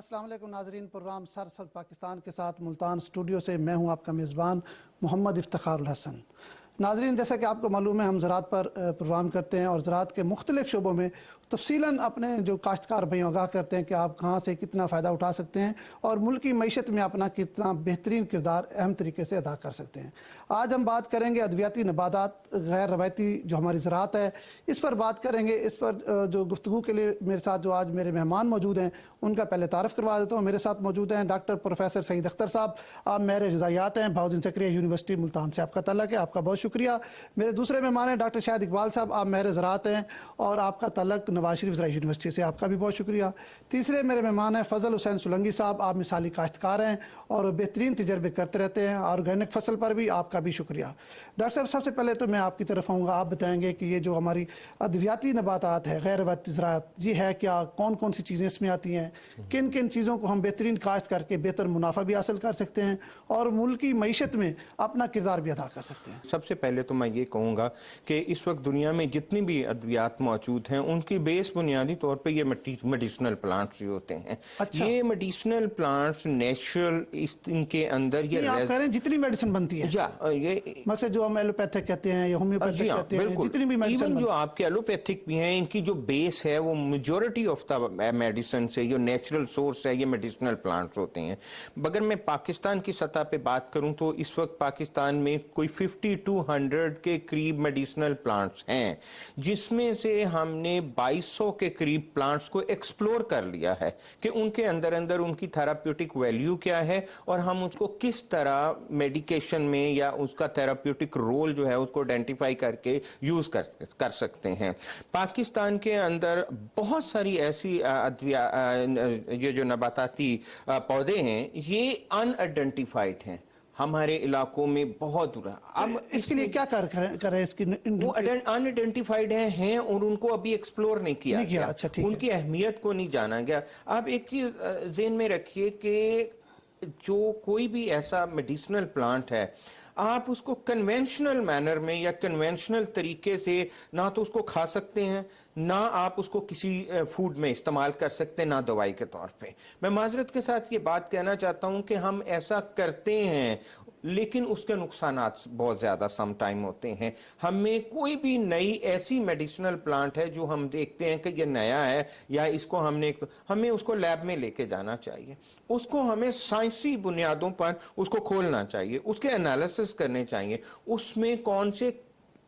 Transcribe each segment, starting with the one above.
अस्सलाम वालेकुम नाजरीन। प्रोग्राम सरसद पाकिस्तान के साथ मुल्तान स्टूडियो से मैं हूं आपका मेज़बान मोहम्मद इफ्तिखारुल हसन। नाजरीन, जैसा कि आपको मालूम है हम ज़राअत पर प्रोग्राम करते हैं और ज़राअत के मुख्तलिफ़ शोबों में तफसीलन अपने जो काश्तकार भाई आगाह करते हैं कि आप कहाँ से कितना फ़ायदा उठा सकते हैं और मुल्क की मईशत में अपना कितना बेहतरीन किरदार अहम तरीके से अदा कर सकते हैं। आज हम बात करेंगे अद्वियाती नबातात गैर रवायती जो हमारी ज़राअत है इस पर बात करेंगे। इस पर जो गुफ्तगू के लिए मेरे साथ जो आज मेरे मेहमान मौजूद हैं उनका पहले तारफ़ करवा देता हूँ। मेरे साथ मौजूद हैं डॉक्टर प्रोफेसर सईद अख्तर साहब। आप मेरे ग़िज़ायात हैं, बहाउद्दीन ज़करिया यूनिवर्सिटी मुल्तान से आपका तल्लक है, आपका बहुत शुक्रिया। मेरे दूसरे मेहमान हैं डॉक्टर शाहिद इकबाल साहब। आप मेरे ज़राअत हैं और आपका तल्लक नवाज शरीफ ज़राई यूनिवर्सिटी से, आपका भी बहुत शुक्रिया। तीसरे मेरे मेहमान हैं फ़ज़ल हुसैन सुलंगी साहब। आप मिसाली काश्तकार हैं और बेहतरीन तजर्बे करते रहते हैं ऑर्गेनिक फसल पर भी, आपका भी शुक्रिया। डॉक्टर साहब, सबसे पहले तो मैं आपकी तरफ आऊँगा, आप बताएंगे कि ये जो हमारी अद्वियाती नबातात है गैर रवायती ज़राअत ये है क्या, कौन कौन सी चीज़ें इसमें आती हैं, किन किन चीज़ों को हम बेहतरीन काश्त करके बेहतर मुनाफा भी हासिल कर सकते हैं और मुल्क की मईशत में अपना किरदार भी अदा कर सकते हैं। सबसे पहले तो मैं ये कहूँगा कि इस वक्त दुनिया में जितनी भी अद्वियात मौजूद हैं उनकी बेस बुनियादी तौर पे ये मेडिसिनल प्लांट्स ही होते हैं। अच्छा। ये मेडिसिनल प्लांट्स नेचुरल इनके अंदर ये आप कह रहे हैं जितनी मेडिसिन बनती है ये मकसद जो हम एलोपैथिक कहते हैं या होम्योपैथिक कहते हैं, जितनी भी मेडिसिन जो आपके एलोपैथिक भी हैं इनकी जो बेस है वो मेजॉरिटी ऑफ द मेडिसिन से जो नेचुरल सोर्स है ये मेडिसिनल प्लांट्स होते हैं। अगर मैं पाकिस्तान की सतह पे बात करूं तो इस वक्त पाकिस्तान में कोई 50 to 100 के करीब मेडिसिनल प्लांट्स हैं, जिसमें से हमने 2200 के करीब प्लांट्स को एक्सप्लोर कर लिया है कि उनके अंदर अंदर उनकी थेराप्यूटिक वैल्यू क्या है और हम उसको किस तरह मेडिकेशन में या उसका थेराप्यूटिक रोल जो है उसको आइडेंटिफाई करके यूज कर सकते हैं। पाकिस्तान के अंदर बहुत सारी ऐसी ये जो नबाताती पौधे हैं ये अनआइडेंटिफाइड हैं, हमारे इलाकों में बहुत दूर। अब इसके लिए क्या करें इसकी वो अनआइडेंटिफाइड हैं और उनको अभी एक्सप्लोर नहीं किया गया। अच्छा, ठीक है। उनकी अहमियत को नहीं जाना गया। आप एक चीज ज़हन में रखिए कि जो कोई भी ऐसा मेडिसिनल प्लांट है आप उसको कन्वेंशनल मैनर में या कन्वेंशनल तरीके से ना तो उसको खा सकते हैं, ना आप उसको किसी फूड में इस्तेमाल कर सकते हैं, ना दवाई के तौर पे। मैं माजरत के साथ ये बात कहना चाहता हूं कि हम ऐसा करते हैं लेकिन उसके नुकसानात बहुत ज़्यादा सम टाइम होते हैं। हमें कोई भी नई ऐसी मेडिसिनल प्लांट है जो हम देखते हैं कि ये नया है या इसको हमें उसको लैब में लेके जाना चाहिए, उसको हमें साइंसी बुनियादों पर उसको खोलना चाहिए, उसके एनालिसिस करने चाहिए, उसमें कौन से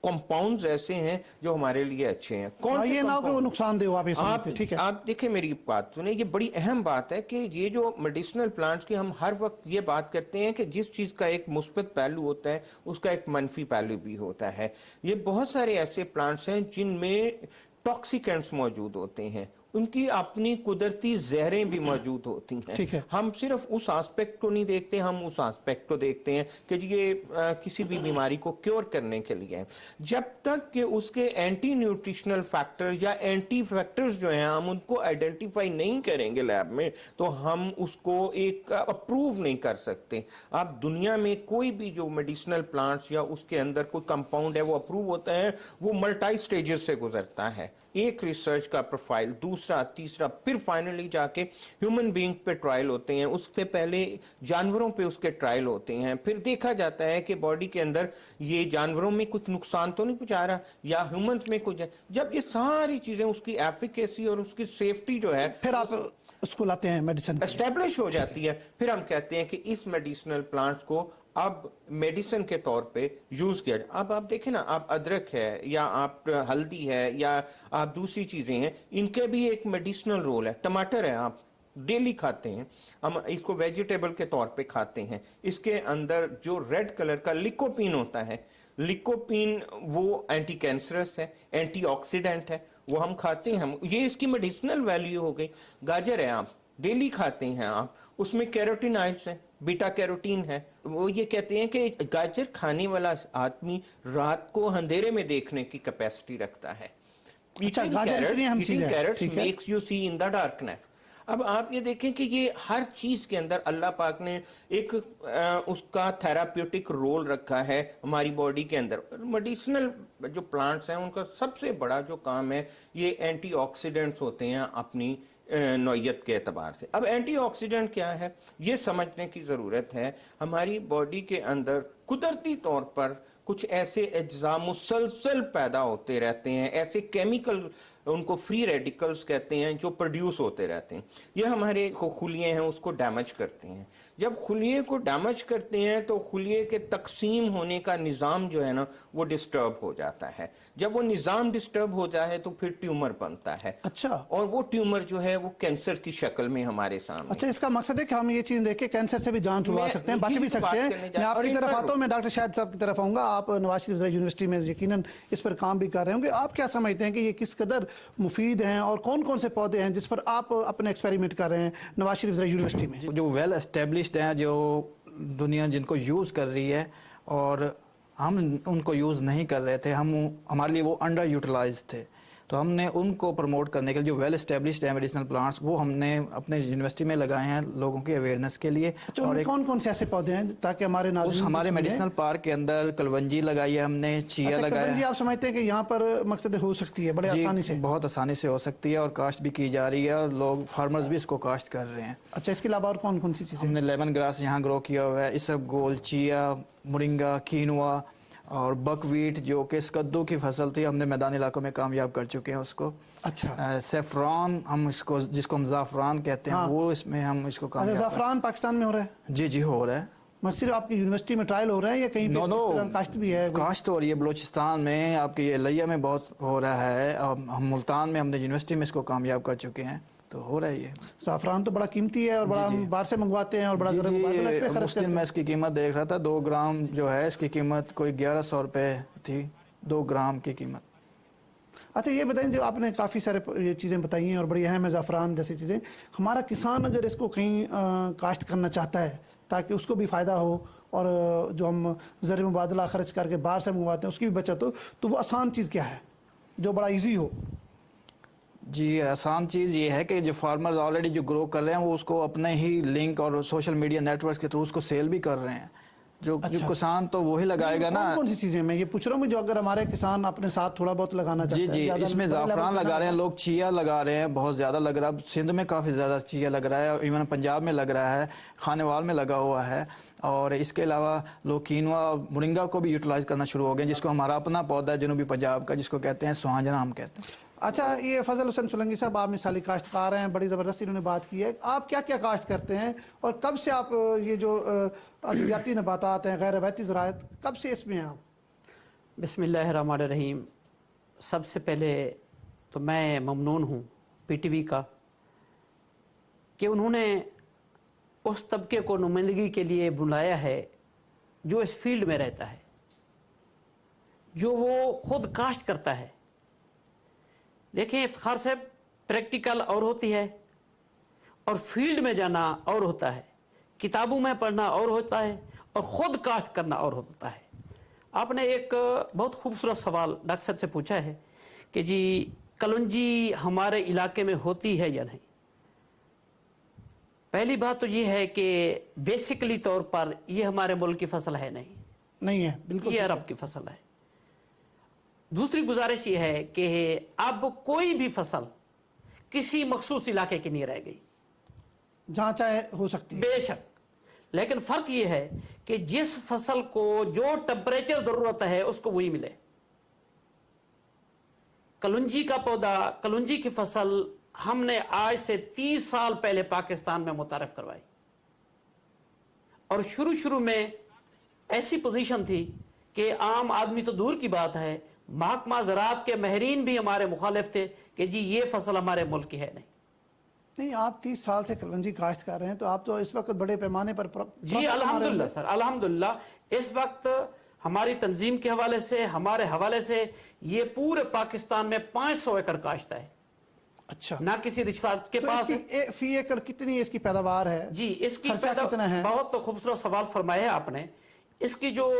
कंपाउंड्स ऐसे हैं जो हमारे लिए अच्छे हैं, कौन से ये ना हो कि वो नुकसानदेह हो। आप ठीक है। आप देखिए मेरी बात सुने, ये बड़ी अहम बात है कि ये जो मेडिसिनल प्लांट्स की हम हर वक्त ये बात करते हैं कि जिस चीज का एक मुस्बत पहलू होता है उसका एक मनफी पहलू भी होता है। ये बहुत सारे ऐसे प्लांट्स हैं जिनमें टॉक्सिकेंट्स मौजूद होते हैं, उनकी अपनी कुदरती जहरें भी मौजूद होती हैं। हम सिर्फ उस एस्पेक्ट को नहीं देखते, हम उस एस्पेक्ट को देखते हैं कि ये किसी भी बीमारी को क्योर करने के लिए है। जब तक कि उसके एंटी न्यूट्रिशनल फैक्टर या एंटी फैक्टर्स जो हैं हम उनको आइडेंटिफाई नहीं करेंगे लैब में तो हम उसको एक अप्रूव नहीं कर सकते। आप दुनिया में कोई भी जो मेडिसिनल प्लांट्स या उसके अंदर कोई कंपाउंड है वो अप्रूव होता है, वो मल्टी स्टेजेस से गुजरता है। एक रिसर्च का प्रोफाइल, दूसरा, तीसरा, फिर फाइनली जाके ह्यूमन बीइंग पे ट्रायल होते हैं, उससे पहले जानवरों पे उसके ट्रायल होते हैं, फिर देखा जाता है कि बॉडी के अंदर ये जानवरों में कुछ नुकसान तो नहीं पहुंचा रहा या ह्यूमंस में कुछ है। जब ये सारी चीजें उसकी एफिकेसी और उसकी सेफ्टी जो है फिर आप उसको लाते हैं, मेडिसिन एस्टेब्लिश हो जाती है, फिर हम कहते हैं कि इस मेडिसिनल प्लांट्स को अब मेडिसिन के तौर पे यूज किया। अब आप देखें ना, आप अदरक है या आप हल्दी है या आप दूसरी चीजें हैं, इनके भी एक मेडिसिनल रोल है। टमाटर है, आप डेली खाते हैं, हम इसको वेजिटेबल के तौर पे खाते हैं। इसके अंदर जो रेड कलर का लिकोपीन होता है, लिकोपीन वो एंटी कैंसरस है, एंटीऑक्सीडेंट है, वो हम खाते हैं। हम ये इसकी मेडिसिनल वैल्यू हो गई। गाजर है, आप डेली खाते हैं, आप उसमें कैरोटीनॉइड्स है, बीटा कैरोटीन है। वो ये कहते हैं कि गाजर खाने वाला आदमी रात को अंधेरे में देखने की कैपेसिटी रखता है। Eating carrots makes you see in the darkness। अब आप ये देखें कि ये हर चीज के अंदर अल्लाह पाक ने एक उसका थेराप्यूटिक रोल रखा है हमारी बॉडी के अंदर। मेडिसिनल जो प्लांट्स हैं उनका सबसे बड़ा जो काम है ये एंटीऑक्सीडेंट्स होते हैं अपनी نوعیت کے اعتبار سے. اب اینٹی آکسیڈنٹ کیا ہے یہ سمجھنے کی ضرورت ہے. ہماری باڈی کے اندر قدرتی طور پر کچھ ایسے اجزاء مسلسل پیدا ہوتے رہتے ہیں, ایسے کیمیکل ان کو فری ریڈیکلز کہتے ہیں جو پروڈیوس ہوتے رہتے ہیں. یہ ہمارے خلیے ہیں اس کو ڈیمیج کرتے ہیں. جب خلیے کو ڈیمیج کرتے ہیں تو خلیے کے تقسیم ہونے کا نظام جو ہے نا وہ ڈسٹرب ہو جاتا ہے. جب وہ نظام ڈسٹرب ہو جائے تو پھر ٹیومر بنتا ہے. اچھا, اور وہ ٹیومر جو ہے وہ کینسر کی شکل میں ہمارے سامنے. اچھا, اس کا مقصد ہے کہ ہم یہ چیز دیکھ کے کینسر سے بھی جان چھڑوا سکتے ہیں, بچ بھی سکتے ہیں. میں آپ کی طرف آتا ہوں, میں ڈاکٹر شاہد صاحب کی طرف آؤں گا. آپ نواز شریف یونیورسٹی میں یقیناً اس پر کام بھی کر رہے ہوں گے. آپ کیا سمجھتے ہیں کہ یہ کس قدر مفید ہیں اور کون کون سے پودے ہیں جس پر آپ اپنے ایکسپیریمنٹ کر رہے ہیں نواز شریف یونیورسٹی میں؟ جو ویل اسٹیبلشڈ ہیں, جو دنیا جن کو یوز کر رہی ہے, اور ہم ان کو یوز نہیں کر رہے تھے, ہمارے لیے وہ انڈر یوٹیلائز تھے. تو ہم نے ان کو پروموٹ کرنے کے لیے جو ویل اسٹیبلشڈ ہیں میڈیسنل پلانٹس, وہ ہم نے اپنے یونیورسٹی میں لگائے ہیں لوگوں کی اویئرنیس کے لیے. اور کون کون سے ایسے پودے ہیں تاکہ ہمارے ناظرین ہمارے میڈیسنل پارک کے اندر کلونجی لگائی ہے ہم نے, چیا لگایا ہے. کلونجی آپ سمجھتے ہیں کہ یہاں پر مقصد ہو سکتی ہے بڑے آسانی سے؟ بہت آسانی سے ہو سکتی ہے, اور کاشت بھی کی جا رہی ہے, اور لوگ فارمرز بھی اس کو کاشت کر رہے ہیں. اچھا, اس کے علاوہ اور کون کون سی چیزیں؟ ہم نے لیمن گراس یہاں گرو کیا ہوا ہے, اسب گول, چیا, مرنگا, کینوا اور بک ویٹ جو کہ کدو کی فصل تھی, ہم نے میدانی علاقوں میں کامیاب کر چکے ہیں اس کو. اچھا, سیفران ہم اس کو, جس کو ہم زعفران کہتے ہیں, وہ اس میں ہم اس کو کامیاب. زعفران پاکستان میں ہو رہا ہے؟ جی ہو رہا ہے. مگر صرف آپ کی یونیورسٹی میں ٹرائل ہو رہا ہے یا کہیں پہ اس طرح کاشت بھی ہے؟ کاشت ہو رہی ہے بلوچستان میں, آپ کے لیا میں بہت ہو رہا ہے. ہم ملتان میں ہم نے یونیورسٹی میں اس کو کامیاب کر چکے ہیں, تو ہو رہا ہے یہ. زعفران تو بڑا قیمتی ہے اور بڑا ہم باہر سے منگواتے ہیں اور بڑا ذرا مبادلہ اس پہ خرچ کرتے ہیں. میں اس کی قیمت دیکھ رہا تھا, 2 گرام جو ہے اس کی قیمت کوئی 1100 روپے تھی, 2 گرام کی قیمت. اچھا, یہ بتائیں جو آپ نے کافی سارے یہ چیزیں بتائی ہیں اور بڑی اہم ہے زعفران جیسی چیزیں, ہمارا کسان اگر اس کو کہیں کاشت کرنا چاہتا ہے تاکہ اس کو بھی فائدہ ہو اور جو ہم زر مبادلہ خرچ کر کے باہر سے منگواتے ہیں اس کی بھی بچت ہو, تو وہ آسان چیز کیا ہے جو بڑا ایزی ہو؟ جی, آسان چیز یہ ہے کہ جو فارمرز آلریڈی جو گرو کر رہے ہیں وہ اس کو اپنے ہی لنک اور سوشل میڈیا نیٹ ورکس کے تھرو اس کو سیل بھی کر رہے ہیں. جو کسان تو وہی لگائے گا نا. کون سی چیزیں میں یہ پوچھ رہا ہوں جو اگر ہمارے کسان اپنے ساتھ تھوڑا بہت لگانا چاہتے ہیں؟ جی, اس میں زعفران لگا رہے ہیں لوگ, چیا لگا رہے ہیں, بہت زیادہ لگ رہا ہے. سندھ میں کافی زیادہ چیا لگ رہا ہے, ایون پنجاب میں لگ رہا ہے, خانیوال میں لگا ہوا ہے. اور اس کے علاوہ لوگ کینوا اور مرنگا کو بھی یوٹیلائز کرنا شروع ہو گئے, جس کو ہمارا اپنا پودا ہے جنوبی پنجاب کا, جس کو کہتے ہیں سوہانجنا ہم کہتے ہیں. اچھا, یہ فضل حسن سولنگی صاحب آپ مثالی کاشتکار ہیں, بڑی زبردست انہوں نے بات کی ہے. آپ کیا کیا کاشت کرتے ہیں اور کب سے آپ یہ جو ادویاتی نباتات ہیں, غیر روایتی زراعت, کب سے اس میں ہیں آپ؟ بسم اللہ الرحمن الرحیم. سب سے پہلے تو میں ممنون ہوں پی ٹی وی کا کہ انہوں نے اس طبقے کو نمائندگی کے لیے بلایا ہے جو اس فیلڈ میں رہتا ہے, جو وہ خود کاشت کرتا ہے. دیکھیں افتخار صاحب, پریکٹیکل اور ہوتی ہے اور فیلڈ میں جانا اور ہوتا ہے, کتابوں میں پڑھنا اور ہوتا ہے اور خود کاشت کرنا اور ہوتا ہے. آپ نے ایک بہت خوبصورت سوال ڈاکٹر صاحب سے پوچھا ہے کہ جی کلونجی ہمارے علاقے میں ہوتی ہے یا نہیں. پہلی بات تو یہ ہے کہ بیسیکلی طور پر یہ ہمارے ملک کی فصل ہے نہیں ہے, بالکل یہ عرب کی فصل ہے. دوسری گزارش یہ ہے کہ اب کوئی بھی فصل کسی مخصوص علاقے کی نہیں رہ گئی, جہاں چاہے ہو سکتی ہے بے شک. لیکن فرق یہ ہے کہ جس فصل کو جو ٹمپریچر ضرورت ہے اس کو وہی ملے. کلونجی کا پودا, کلونجی کی فصل ہم نے آج سے 30 سال پہلے پاکستان میں متعارف کروائی, اور شروع میں ایسی پوزیشن تھی کہ عام آدمی تو دور کی بات ہے, محکمہ زراعت کے ماہرین بھی ہمارے مخالف تھے کہ جی یہ فصل ہمارے ملک کی ہے نہیں. آپ 30 سال سے کلونجی کاشت کر رہے ہیں تو آپ تو اس وقت بڑے پیمانے پر جی الحمدللہ سر, الحمدللہ. اس وقت ہماری تنظیم کے حوالے سے, ہمارے حوالے سے یہ پورے پاکستان میں 500 ایکڑ کاشت ہے. اچھا, نہ کسی رشتہ دار کے پاس. فی ایکڑ کتنی اس کی پیداوار ہے؟ جی, اس کی کتنا ہے؟ بہت خوبصورت سوال فرمایا ہے آپ نے. اس کی جو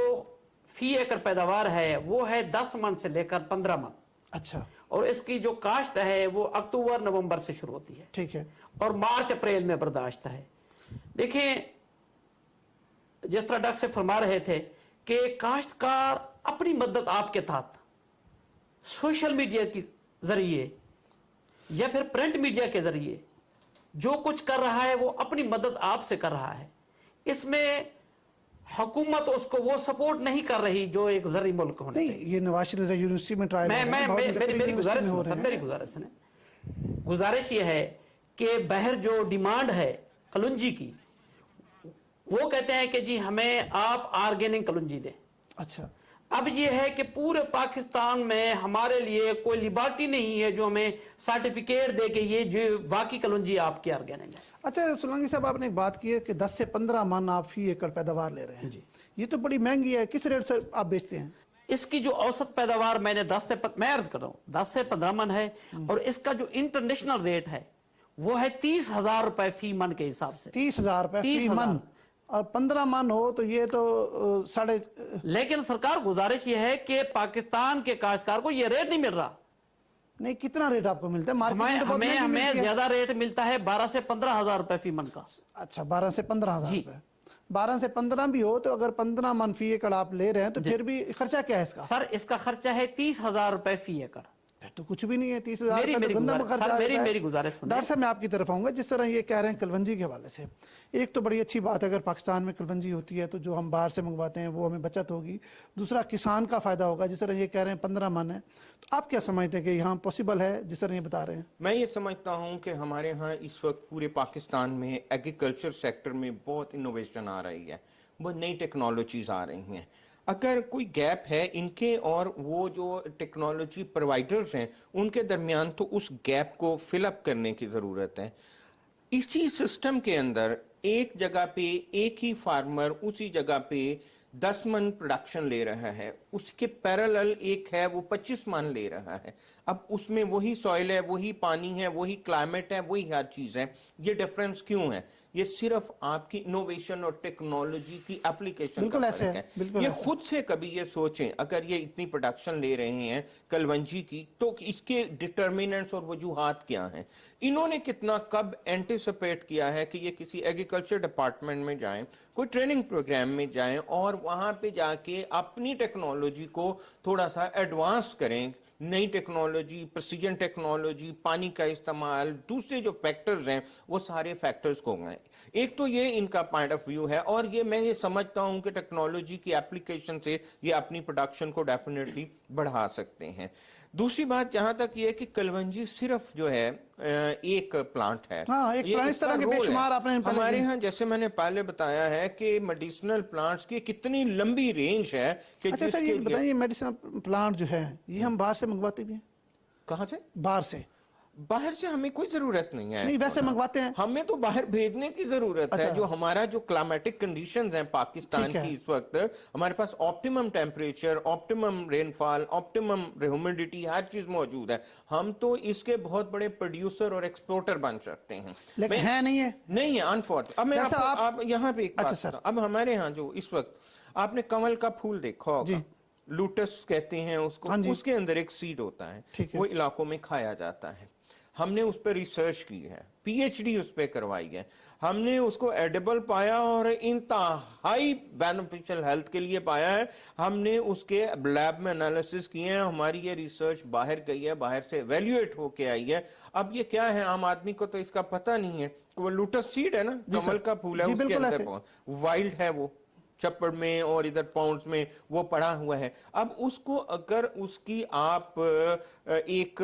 فی ایکڑ پیداوار ہے وہ ہے 10 من سے لے کر 15 من. اچھا, اور اس کی جو کاشت ہے وہ اکتوبر نومبر سے شروع ہوتی ہے. ٹھیک ہے, اور مارچ اپریل میں برداشت ہے. دیکھیں جس طرح ڈاکٹر سے فرما رہے تھے کہ کاشتکار اپنی مدت آپ کے تحت سوشل میڈیا کے ذریعے یا پھر پرنٹ میڈیا کے ذریعے जो कुछ कर रहा है वो अपनी मदद आपसे कर रहा है, इसमें हुकूमत उसको वो सपोर्ट नहीं कर रही जो एक ज़री मुल्क होने नहीं, चाहिए। ये नवाज शरीफ यूनिवर्सिटी में ट्रायल मेरी गुजारिश सुनो सर, मेरी गुजारिश सुने। गुजारिश ये है कि बाहर जो डिमांड है कलुंजी की, वो कहते हैं कि जी हमें आप ऑर्गेनिक कलुंजी दें। अच्छा, अब ये है कि पूरे पाकिस्तान में हमारे लिए कोई लिबर्टी नहीं है जो हमें सर्टिफिकेट दे के ये जो वाकई कलुंजी आपकी ऑर्गेनिक है। अच्छा सोलंकी साहब, आपने एक बात की है कि 10 से 15 मन आप फी एकड़ पैदावार ले रहे हैं जी, ये तो बड़ी महंगी है, किस रेट से आप बेचते हैं? इसकी जो औसत पैदावार मैंने मैं अर्ज कर रहा हूँ 10 से 15 मन है, और इसका जो इंटरनेशनल रेट है वो है 30,000 रुपए फी मन के हिसाब से। 30,000 रुपए फी मन, और 15 मन हो तो ये तो साढ़े। लेकिन सरकार गुजारिश ये है कि पाकिस्तान के काश्तकार को ये रेट नहीं मिल रहा। नहीं, कितना रेट आपको मिलता है मार्केट में? तो बहुत महंगी हमें मिलती है। ज्यादा रेट मिलता है 12 से 15,000 रुपए फी मन का। अच्छा, 12 से 15,000 जी। रुपए। 12 से 15 भी हो तो अगर 15 मन फी एकड़ आप ले रहे हैं तो फिर भी खर्चा क्या है इसका? सर इसका खर्चा है 30,000 रुपए फी एकड़। फिर तो कुछ भी नहीं है। 30,000 मेरी रुपए तो गंदा गुजारिश- खर्चा सर, आता है। मेरी गुजारिश सुनिए। डॉक्टर साहब, मैं आपकी तरफ आऊंगा। जिस तरह ये कह रहे हैं कलवंजी के हवाले से, एक तो बड़ी अच्छी बात है अगर पाकिस्तान में कलवंजी होती है तो जो हम बाहर से मंगवाते हैं वो हमें बचत होगी, दूसरा किसान का फायदा होगा। जिस तरह ये कह रहे हैं 15 मन है, तो आप क्या समझते हैं कि यहाँ पॉसिबल है जिस तरह ये बता रहे हैं? मैं ये समझता हूँ कि हमारे यहाँ इस वक्त पूरे पाकिस्तान में एग्रीकल्चर सेक्टर में बहुत इनोवेशन आ रही है, बहुत नई टेक्नोलॉजीज आ रही हैं। अगर कोई गैप है इनके और वो जो टेक्नोलॉजी प्रोवाइडर्स हैं उनके दरमियान, तो उस गैप को फिलअप करने की ज़रूरत है। इसी सिस्टम के अंदर एक जगह पे एक ही फार्मर उसी जगह पे 10 मन प्रोडक्शन ले रहा है, उसके पैरेलल एक है वो 25 मन ले रहा है। अब उसमें वही सॉइल है, वही पानी है, वही क्लाइमेट है, वही हर चीज है। ये डिफरेंस क्यों है? ये सिर्फ आपकी इनोवेशन और टेक्नोलॉजी की एप्लीकेशन बिल्कुल का ऐसे फर्क है, है। बिल्कुल ये ऐसे। खुद से कभी ये सोचें, अगर ये इतनी प्रोडक्शन ले रहे हैं कलवंजी की, तो इसके डिटर्मिनेंट्स और वजूहात क्या हैं? इन्होंने कितना कब एंटिसिपेट किया है कि ये किसी एग्रीकल्चर डिपार्टमेंट में जाएं, कोई ट्रेनिंग प्रोग्राम में जाएं और वहां पे जाके अपनी टेक्नोलॉजी को थोड़ा सा एडवांस करें। नई टेक्नोलॉजी, प्रिसीजन टेक्नोलॉजी, पानी का इस्तेमाल, दूसरे जो फैक्टर्स हैं वो सारे फैक्टर्स को गए। एक तो ये इनका पॉइंट ऑफ व्यू है, और ये मैं ये समझता हूं कि टेक्नोलॉजी की एप्लीकेशन से ये अपनी प्रोडक्शन को डेफिनेटली बढ़ा सकते हैं। दूसरी बात जहां तक ये है कि कलवंजी सिर्फ जो है एक प्लांट है। हाँ, एक ये प्लांट, इस इसका तरह के रोल है। बेशुमार आपने पहले हमारे भी- यहाँ जैसे मैंने पहले बताया है कि मेडिसिनल प्लांट्स की कितनी लंबी रेंज है कि अच्छा सर, ये जिसके लिए बताइए मेडिसिन प्लांट जो है ये हम बाहर से मंगवाते भी हैं? कहाँ से? बाहर से बाहर से हमें कोई जरूरत नहीं है। नहीं, वैसे मंगवाते हैं। हमें तो बाहर भेजने की जरूरत अच्छा। है। जो हमारा जो क्लाइमेटिक कंडीशंस हैं पाकिस्तान ठीक है। की इस वक्त, हमारे पास optimum temperature, optimum rainfall, optimum humidity, हर चीज मौजूद है। हम तो इसके बहुत बड़े प्रोड्यूसर और एक्सपोर्टर बन सकते हैं। लेकिन है नहीं है। नहीं है, अनफॉर्चुनेट। अब मैं वैसे आप यहाँ पे एक अच्छा बात सर। बताऊं। अब हमारे यहाँ जो इस वक्त आपने कमल का फूल देखा होगा, जी। लूटस कहते हैं उसको, हाँ जी। उसके अंदर एक सीड होता है, ठीक है। वो इलाकों में खाया जाता है। हमने उस पर रिसर्च की है, पीएचडी उस पर करवाई है, हमने उसको एडिबल पाया और इंतहाई बेनिफिशियल हेल्थ के लिए पाया है। हमने उसके लैब में एनालिसिस किए हैं, हमारी ये रिसर्च बाहर गई है, बाहर से एवेल्युएट होके आई है। अब ये क्या है, आम आदमी को तो इसका पता नहीं है। वो लोटस सीड है ना, कमल का फूल है, जी, उसके बिल्कुल अंदर वाइल्ड है, वो चप्पड़ में और इधर पाउंड्स में वो पड़ा हुआ है। अब उसको अगर उसकी आप एक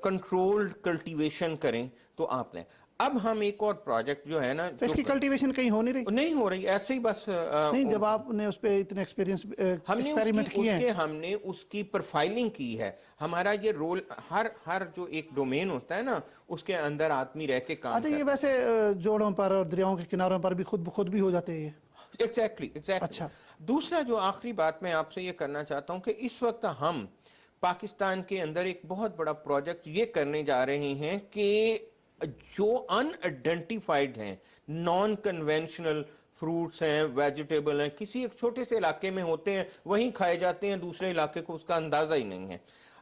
कंट्रोल्ड कल्टीवेशन करें तो आप लें। अब हम एक और प्रोजेक्ट जो है ना, तो इसकी कल्टीवेशन कहीं हो नहीं रही? नहीं हो रही, ऐसे ही बस नहीं, जब आपने उस पे इतने एक्सपेरिमेंट किए हैं। हमने उसकी प्रोफाइलिंग की है। हमारा ये रोल, हर जो एक डोमेन होता है ना, उसके अंदर आदमी रह के काम अच्छा, ये वैसे जोड़ों पर और दरियाओं के किनारों पर भी खुद भी हो जाते हैं ये? एग्जैक्टली। अच्छा। दूसरा जो आखिरी बात मैं आपसे ये करना चाहता हूं कि इस वक्त हम पाकिस्तान के अंदर एक बहुत बड़ा प्रोजेक्ट ये करने जा रहे हैं कि जो अनआइडेंटिफाइड हैं, नॉन कन्वेंशनल फ्रूट्स हैं, वेजिटेबल हैं, किसी एक छोटे से इलाके में होते हैं, वहीं खाए जाते हैं, दूसरे इलाके को उसका अंदाजा ही नहीं है।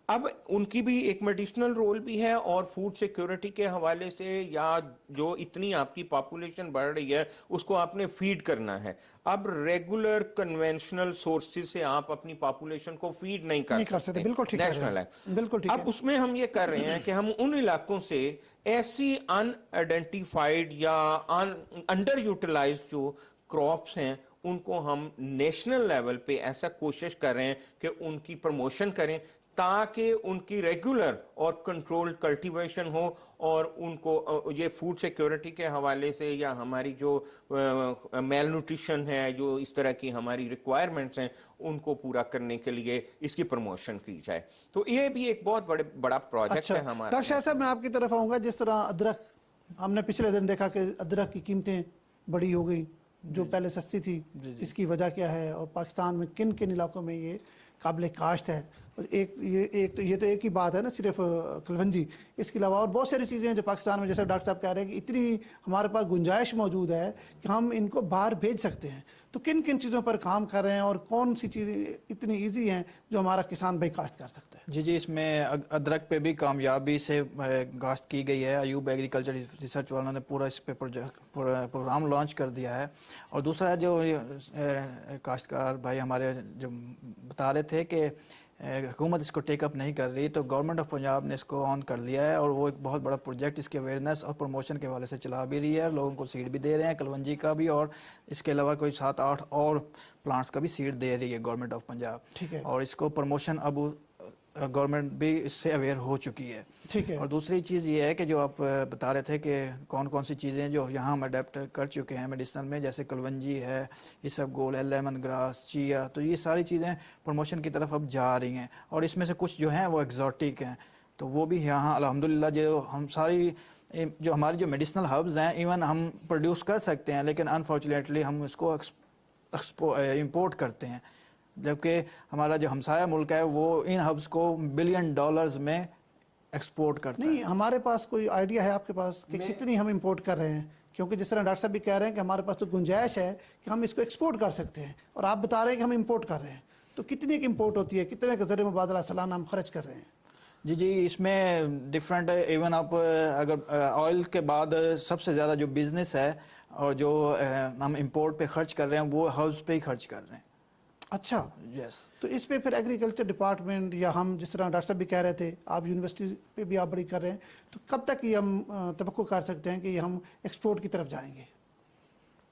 اب ان کی بھی ایک میڈیسنل رول بھی ہے اور فوڈ سیکیورٹی کے حوالے سے یا جو اتنی آپ کی پاپولیشن بڑھ رہی ہے اس کو آپ نے فیڈ کرنا ہے. اب ریگولر کنونشنل سورسز سے آپ اپنی پاپولیشن کو فیڈ نہیں کر سکتے. بالکل ٹھیک ہے، نیشنل ہے. بالکل ٹھیک ہے. اب اس میں ہم یہ کر رہے ہیں کہ ہم ان علاقوں سے ایسی ان آئیڈینٹیفائڈ یا انڈر یوٹیلائزڈ جو کراپس ہیں ان کو ہم نیشنل لیول پہ ایسا کوشش کر رہے ہیں کہ ان کی پروموشن کریں تاکہ ان کی ریگولر اور کنٹرولڈ کلٹیویشن ہو اور ان کو یہ فوڈ سیکیورٹی کے حوالے سے یا ہماری جو میل نیوٹریشن ہے جو اس طرح کی ہماری ریکوائرمنٹس ہیں ان کو پورا کرنے کے لیے اس کی پروموشن کی جائے. تو یہ بھی ایک بہت بڑا پروجیکٹ ہے ہمارا. ڈاکٹر شاہد صاحب میں آپ کی طرف آؤں گا. جس طرح ادرک ہم نے پچھلے دن دیکھا کہ ادرک کی قیمتیں بڑی ہو گئی جو پہلے سستی تھی, اس کی وجہ کیا ہے اور پاکستان میں کن کن علاقوں میں یہ قابل کاشت ہے؟ یہ تو ایک ہی بات ہے نا صرف کلونجی, اس کے علاوہ اور بہت ساری چیزیں ہیں جو پاکستان میں جیسے ڈاکٹر صاحب کہہ رہے ہیں کہ اتنی ہمارے پاس گنجائش موجود ہے کہ ہم ان کو باہر بھیج سکتے ہیں. تو کن کن چیزوں پر کام کر رہے ہیں اور کون سی چیزیں اتنی ایزی ہیں جو ہمارا کسان بھائی کاشت کر سکتا ہے؟ جی اس میں ادرک پہ بھی کامیابی سے کاشت کی گئی ہے. ایوب ایگریکلچر ریسرچ والوں نے پورا اس پہ پروگرام لانچ کر دیا ہے. اور دوسرا جو کاشتکار بھائی ہمارے جو بتا رہے تھے کہ حکومت اس کو ٹیک اپ نہیں کر رہی, تو گورنمنٹ آف پنجاب نے اس کو آن کر لیا ہے اور وہ ایک بہت بڑا پروجیکٹ اس کے اویئرنیس اور پروموشن کے حوالے سے چلا بھی رہی ہے. لوگوں کو سیڈ بھی دے رہے ہیں کلونجی کا بھی, اور اس کے علاوہ کوئی 7-8 اور پلانٹس کا بھی سیڈ دے رہی ہے گورنمنٹ آف پنجاب. ٹھیک ہے. اور اس کو پروموشن اب گورنمنٹ بھی اس سے اویئر ہو چکی ہے. ٹھیک ہے. اور دوسری چیز یہ ہے کہ جو آپ بتا رہے تھے کہ کون کون سی چیزیں جو یہاں ہم اڈیپٹ کر چکے ہیں میڈیسن میں, جیسے کلونجی ہے, اسب گول ہے, لیمن گراس, چیا, تو یہ ساری چیزیں پروموشن کی طرف اب جا رہی ہیں. اور اس میں سے کچھ جو ہیں وہ ایگزوٹک ہیں, تو وہ بھی یہاں الحمدللہ جو ہم ساری جو ہماری جو میڈیسنل ہبز ہیں ایون ہم پروڈیوس کر سکتے ہیں, لیکن انفارچونیٹلی ہم اس کو امپورٹ کرتے ہیں, جبکہ ہمارا جو ہمسایہ ملک ہے وہ ان ہبز کو $1 بلین میں ایکسپورٹ کرتا ہے. نہیں, ہمارے پاس کوئی آئیڈیا ہے آپ کے پاس کہ کتنی ہم امپورٹ کر رہے ہیں؟ کیونکہ جس طرح ڈاکٹر صاحب بھی کہہ رہے ہیں کہ ہمارے پاس تو گنجائش ہے کہ ہم اس کو ایکسپورٹ کر سکتے ہیں, اور آپ بتا رہے ہیں کہ ہم امپورٹ کر رہے ہیں, تو کتنی ایک امپورٹ ہوتی ہے, کتنے کا زر مبادلہ سالانہ ہم خرچ کر رہے ہیں؟ جی اس میں ڈفرینٹ, ایون آپ اگر آئل کے بعد سب سے زیادہ جو بزنس ہے اور جو ہم امپورٹ پہ خرچ کر رہے ہیں وہ ہبز پہ ہی خرچ کر رہے ہیں. اچھا, یس. تو اس پہ پھر ایگریکلچر ڈپارٹمنٹ یا ہم جس طرح ڈاکٹر صاحب بھی کہہ رہے تھے آپ یونیورسٹی پہ بھی آپ بڑی کر رہے ہیں, تو کب تک یہ ہم توقع کر سکتے ہیں کہ یہ ہم ایکسپورٹ کی طرف جائیں گے؟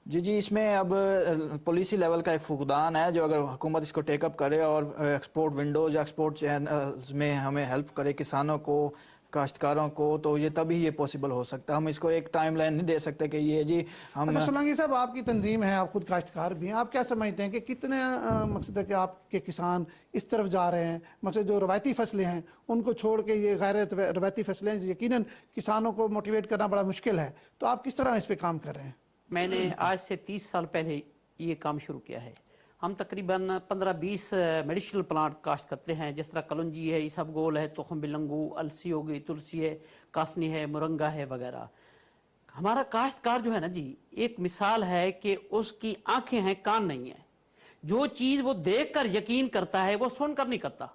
جی اس میں اب پالیسی لیول کا ایک فقدان ہے, جو اگر حکومت اس کو ٹیک اپ کرے اور ایکسپورٹ ونڈوز یا ایکسپورٹ چینلز میں ہمیں ہیلپ کرے کسانوں کو, کاشتکاروں کو, تو یہ تبھی یہ پاسبل ہو سکتا ہے. ہم اس کو ایک ٹائم لائن نہیں دے سکتے کہ یہ جی ہم. اچھا سولانگی صاحب, آپ کی تنظیم ہے, آپ خود کاشتکار بھی ہیں, آپ کیا سمجھتے ہیں کہ کتنے مقصد ہے کہ آپ کے کسان اس طرف جا رہے ہیں؟ مقصد جو روایتی فصلیں ہیں ان کو چھوڑ کے یہ غیر روایتی فصلیں یقیناً کسانوں کو موٹیویٹ کرنا بڑا مشکل ہے, تو آپ کس طرح اس پہ کام کر رہے ہیں؟ میں نے آج سے 30 سال پہلے یہ کام شروع کیا ہے. ہم تقریباً 15-20 میڈیشنل پلانٹ کاشت کرتے ہیں, جس طرح کلونجی ہے, اسب گول ہے, تخم بلنگو, السی ہو گئی, تلسی ہے, کاسنی ہے, مرنگا ہے وغیرہ. ہمارا کاشتکار جو ہے نا جی, ایک مثال ہے کہ اس کی آنکھیں ہیں کان نہیں ہیں. جو چیز وہ دیکھ کر یقین کرتا ہے وہ سن کر نہیں کرتا.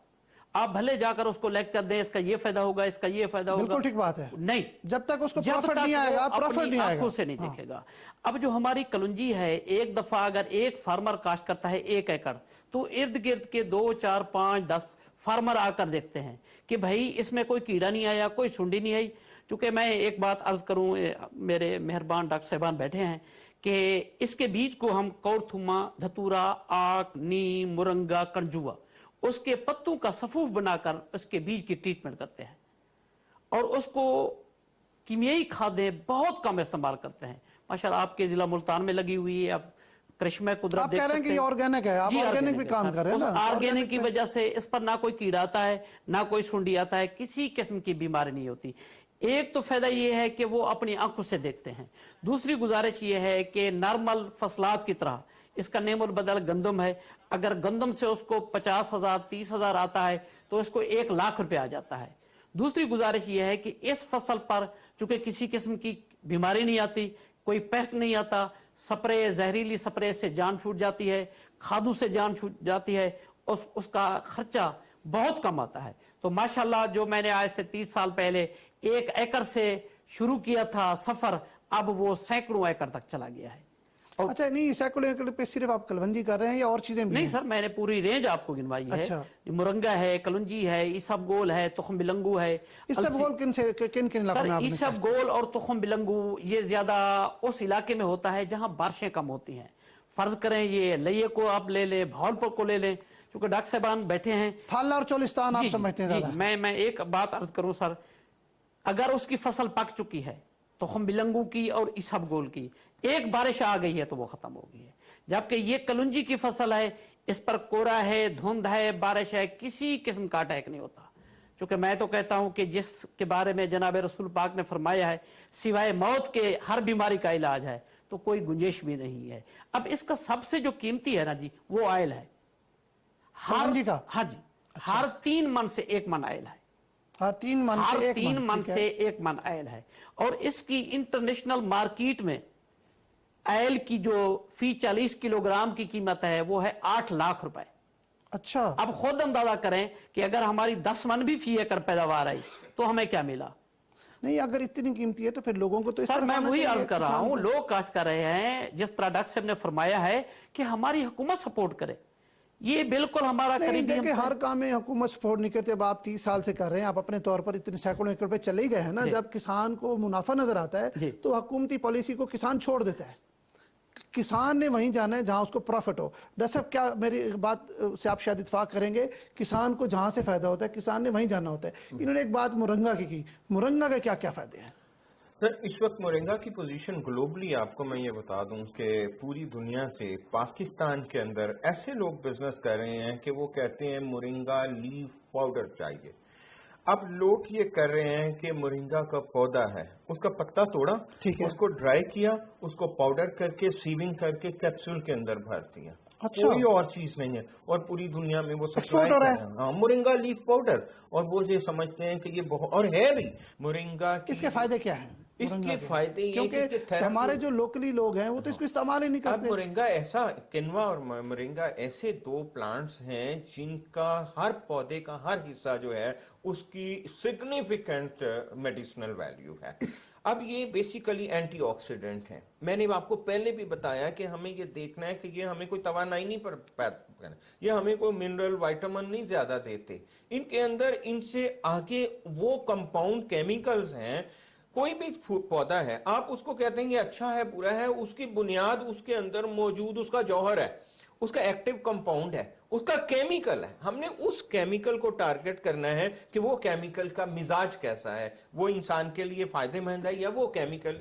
آپ بھلے جا کر اس کو لیکچر دیں اس کا یہ فائدہ ہوگا, اس کا یہ فائدہ ہوگا, بالکل ٹھیک بات ہے, نہیں, جب تک اس کو پروفٹ نہیں آئے گا, پروفٹ نہیں آئے گا, آنکھوں سے نہیں دیکھے گا. اب جو ہماری کلونجی ہے, ایک دفعہ اگر ایک فارمر کاشت کرتا ہے 1 ایکڑ, تو ارد گرد کے 2, 4, 5, 10 فارمر آ کر دیکھتے ہیں کہ بھائی اس میں کوئی کیڑا نہیں آیا, کوئی سنڈی نہیں آئی. چونکہ میں ایک بات عرض کروں, میرے مہربان ڈاکٹر صاحبان بیٹھے ہیں, کہ اس کے بیج کو ہم کورتھما, دھتورا, آک, نیم, مرنگا, کنجوا, اس کے پتوں کا صفوف بنا کر اس کے بیج کی ٹریٹمنٹ کرتے ہیں, اور اس کو کیمیائی کھادیں بہت کم استعمال کرتے ہیں. ماشاءاللہ آپ کے ضلع ملتان میں لگی ہوئی ہے, اب کرشمہ قدرت آپ کہہ رہے ہیں کہ یہ آرگینک ہے, آپ آرگینک بھی کام کر رہے ہیں نا. آرگینک کی وجہ سے اس پر نہ کوئی کیڑا آتا ہے, نہ کوئی سنڈی آتا ہے, کسی قسم کی بیماری نہیں ہوتی. ایک تو فائدہ یہ ہے کہ وہ اپنی آنکھوں سے دیکھتے ہیں. دوسری گزارش یہ ہے کہ نارمل فصلات کی طرح اس کا نیم البدل گندم ہے, اگر گندم سے اس کو 50,000 30,000 آتا ہے تو اس کو 1 لاکھ روپے آ جاتا ہے. دوسری گزارش یہ ہے کہ اس فصل پر چونکہ کسی قسم کی بیماری نہیں آتی, کوئی پیسٹ نہیں آتا, سپرے, زہریلی سپرے سے جان چھوٹ جاتی ہے, کھادوں سے جان چھوٹ جاتی ہے, اس کا خرچہ بہت کم آتا ہے. تو ماشاءاللہ جو میں نے آج سے 30 سال پہلے 1 ایکڑ سے شروع کیا تھا سفر، اب وہ سینکڑوں ایکڑ تک چلا گیا ہے۔ اچھا، نہیں سینکڑوں ایکڑ پہ صرف آپ کلونجی کر رہے ہیں یا اور چیزیں بھی نہیں ہیں؟ سر، میں نے پوری رینج آپ کو گنوائی ہے۔ اچھا۔ مرنگا ہے، کلونجی ہے، اسب گول ہے، تخم بلنگو ہے۔ اس سب گول کن کن علاقوں سر میں آپ نے اسب گول اور تخم بلنگو یہ زیادہ اس علاقے میں ہوتا ہے جہاں بارشیں کم ہوتی ہیں۔ فرض کریں یہ لئے کو آپ لے لیں، بھاولپور کو لے لیں، چونکہ ڈاکٹر صاحبان بیٹھے ہیں۔ تھالہ اور چولستان آپ جی سمجھتے ہیں جی زیادہ؟ میں ایک بات عرض کروں سر، اگر اس کی فصل پک چکی ہے تخم بلنگو کی اور اسب گول کی، ایک بارش آ گئی ہے تو وہ ختم ہو گئی ہے۔ جبکہ یہ کلونجی کی فصل ہے، اس پر کورا ہے، دھند ہے، بارش ہے، کسی قسم کا اٹیک نہیں ہوتا۔ چونکہ میں تو کہتا ہوں کہ جس کے بارے میں جناب رسول پاک نے فرمایا ہے سوائے موت کے ہر بیماری کا علاج ہے، تو کوئی گنجائش بھی نہیں ہے۔ اب اس کا سب سے جو قیمتی ہے نا جی، وہ آئل ہے۔ کلونجی کا؟ ہاں جی، ہر 3 من سے 1 من آئل ہے۔ ہر 3 من سے 1 3 من ٹھیک ہے۔ سے 1 من آئل ہے، اور اس کی انٹرنیشنل مارکیٹ میں آئل کی جو فی 40 کلو گرام کی قیمت ہے وہ ہے 8 لاکھ روپے۔ اچھا، اب خود اندازہ کریں کہ اگر ہماری 10 من بھی فی ایکڑ پیداوار آئی تو ہمیں کیا ملا۔ نہیں اگر اتنی قیمتی ہے تو پھر لوگوں کو تو اس سر طرف میں آنا وہی چاہیے، عرض کر رہا کسان ہوں، کو۔ لوگ کاشت کر رہے ہیں جس طرح ڈاکٹر صاحب نے فرمایا ہے کہ ہماری حکومت سپورٹ کرے، یہ بالکل ہمارا نہیں قریبی دیکھیں، ہم ہر کام میں حکومت سپورٹ نہیں کرتے۔ اب آپ 30 سال سے کر رہے ہیں، آپ اپنے طور پر اتنے سینکڑوں ایکڑ پہ چلے ہی گئے ہیں نا۔ جی۔ جب کسان کو منافع نظر آتا ہے جی۔ تو حکومتی پالیسی کو کسان چھوڑ دیتا ہے۔ کسان نے وہیں جانا ہے جہاں اس کو پروفٹ ہو۔ ڈاکٹر صاحب کیا میری بات سے آپ شاید اتفاق کریں گے، کسان کو جہاں سے فائدہ ہوتا ہے کسان نے وہیں جانا ہوتا ہے۔ انہوں نے ایک بات مرنگا کی، مرنگا کے کیا کیا فائدے ہیں؟ سر اس وقت مورنگا کی پوزیشن گلوبلی آپ کو میں یہ بتا دوں کہ پوری دنیا سے پاکستان کے اندر ایسے لوگ بزنس کر رہے ہیں کہ وہ کہتے ہیں مورنگا لیف پاؤڈر چاہیے۔ اب لوگ یہ کر رہے ہیں کہ مورنگا کا پودا ہے، اس کا پتا توڑا، اس کو ڈرائی کیا، اس کو پاؤڈر کر کے سیونگ کر کے کیپسول کے اندر بھر دیا۔ کوئی اور چیز نہیں ہے، اور پوری دنیا میں وہ سپلائی کر رہے ہیں۔ ہاں، مورنگا لیف پاؤڈر، اور وہ یہ سمجھتے ہیں کہ یہ بہت، اور ہے بھی مورنگا اس کے فائدے کیا ہیں؟ اس کے فائدے یہ کیونکہ ہمارے جو لوکلی لوگ ہیں وہ تو اس کو استعمال ہی نہیں اب کرتے۔ مورنگا ایسا، کنوا اور مورنگا ایسے 2 پلانٹس ہیں جن کا ہر پودے کا ہر حصہ جو ہے اس کی سگنیفیکنٹ میڈیسنل ویلیو ہے۔ اب یہ بیسیکلی اینٹی آکسیڈنٹ ہیں۔ میں نے آپ کو پہلے بھی بتایا کہ ہمیں یہ دیکھنا ہے کہ یہ ہمیں کوئی توانائی نہیں پیدا کرنا، یہ ہمیں کوئی منرل وائٹامن نہیں زیادہ دیتے۔ ان کے اندر ان سے آگے وہ کمپاؤنڈ کیمیکلز ہیں۔ کوئی بھی پودا ہے، آپ اس کو کہتے ہیں یہ اچھا ہے برا ہے، اس کی بنیاد اس کے اندر موجود اس کا جوہر ہے، اس کا ایکٹیو کمپاؤنڈ ہے، اس کا کیمیکل ہے۔ ہم نے اس کیمیکل کو ٹارگٹ کرنا ہے کہ وہ کیمیکل کا مزاج کیسا ہے، وہ انسان کے لیے فائدہ مند ہے یا وہ کیمیکل۔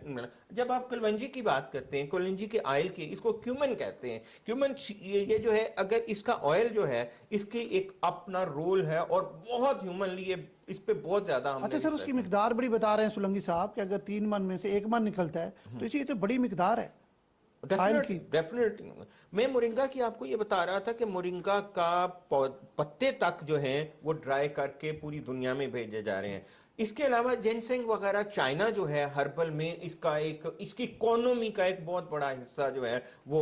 جب آپ کلونجی کی بات کرتے ہیں، کلونجی کے آئل کی، اس کو کیومن کہتے ہیں۔ کیومن یہ جو ہے، اگر اس کا آئل جو ہے اس کی ایک اپنا رول ہے اور بہت ہیومنلی اس پہ بہت زیادہ ہم اچھا سر، اس کی مقدار بڑی بتا رہے ہیں سولنگی صاحب کہ اگر 3 من میں سے 1 من نکلتا ہے تو یہ تو بڑی مقدار ہے آئل کی۔ ڈیفینیٹلی میں مورنگا کی آپ کو یہ بتا رہا تھا کہ مورنگا کا پتے تک جو ہیں وہ ڈرائی کر کے پوری دنیا میں بھیجے جا رہے ہیں۔ اس کے علاوہ جینسنگ وغیرہ، چائنا جو ہے ہربل میں اس کی اکانومی کا ایک بہت بڑا حصہ جو ہے وہ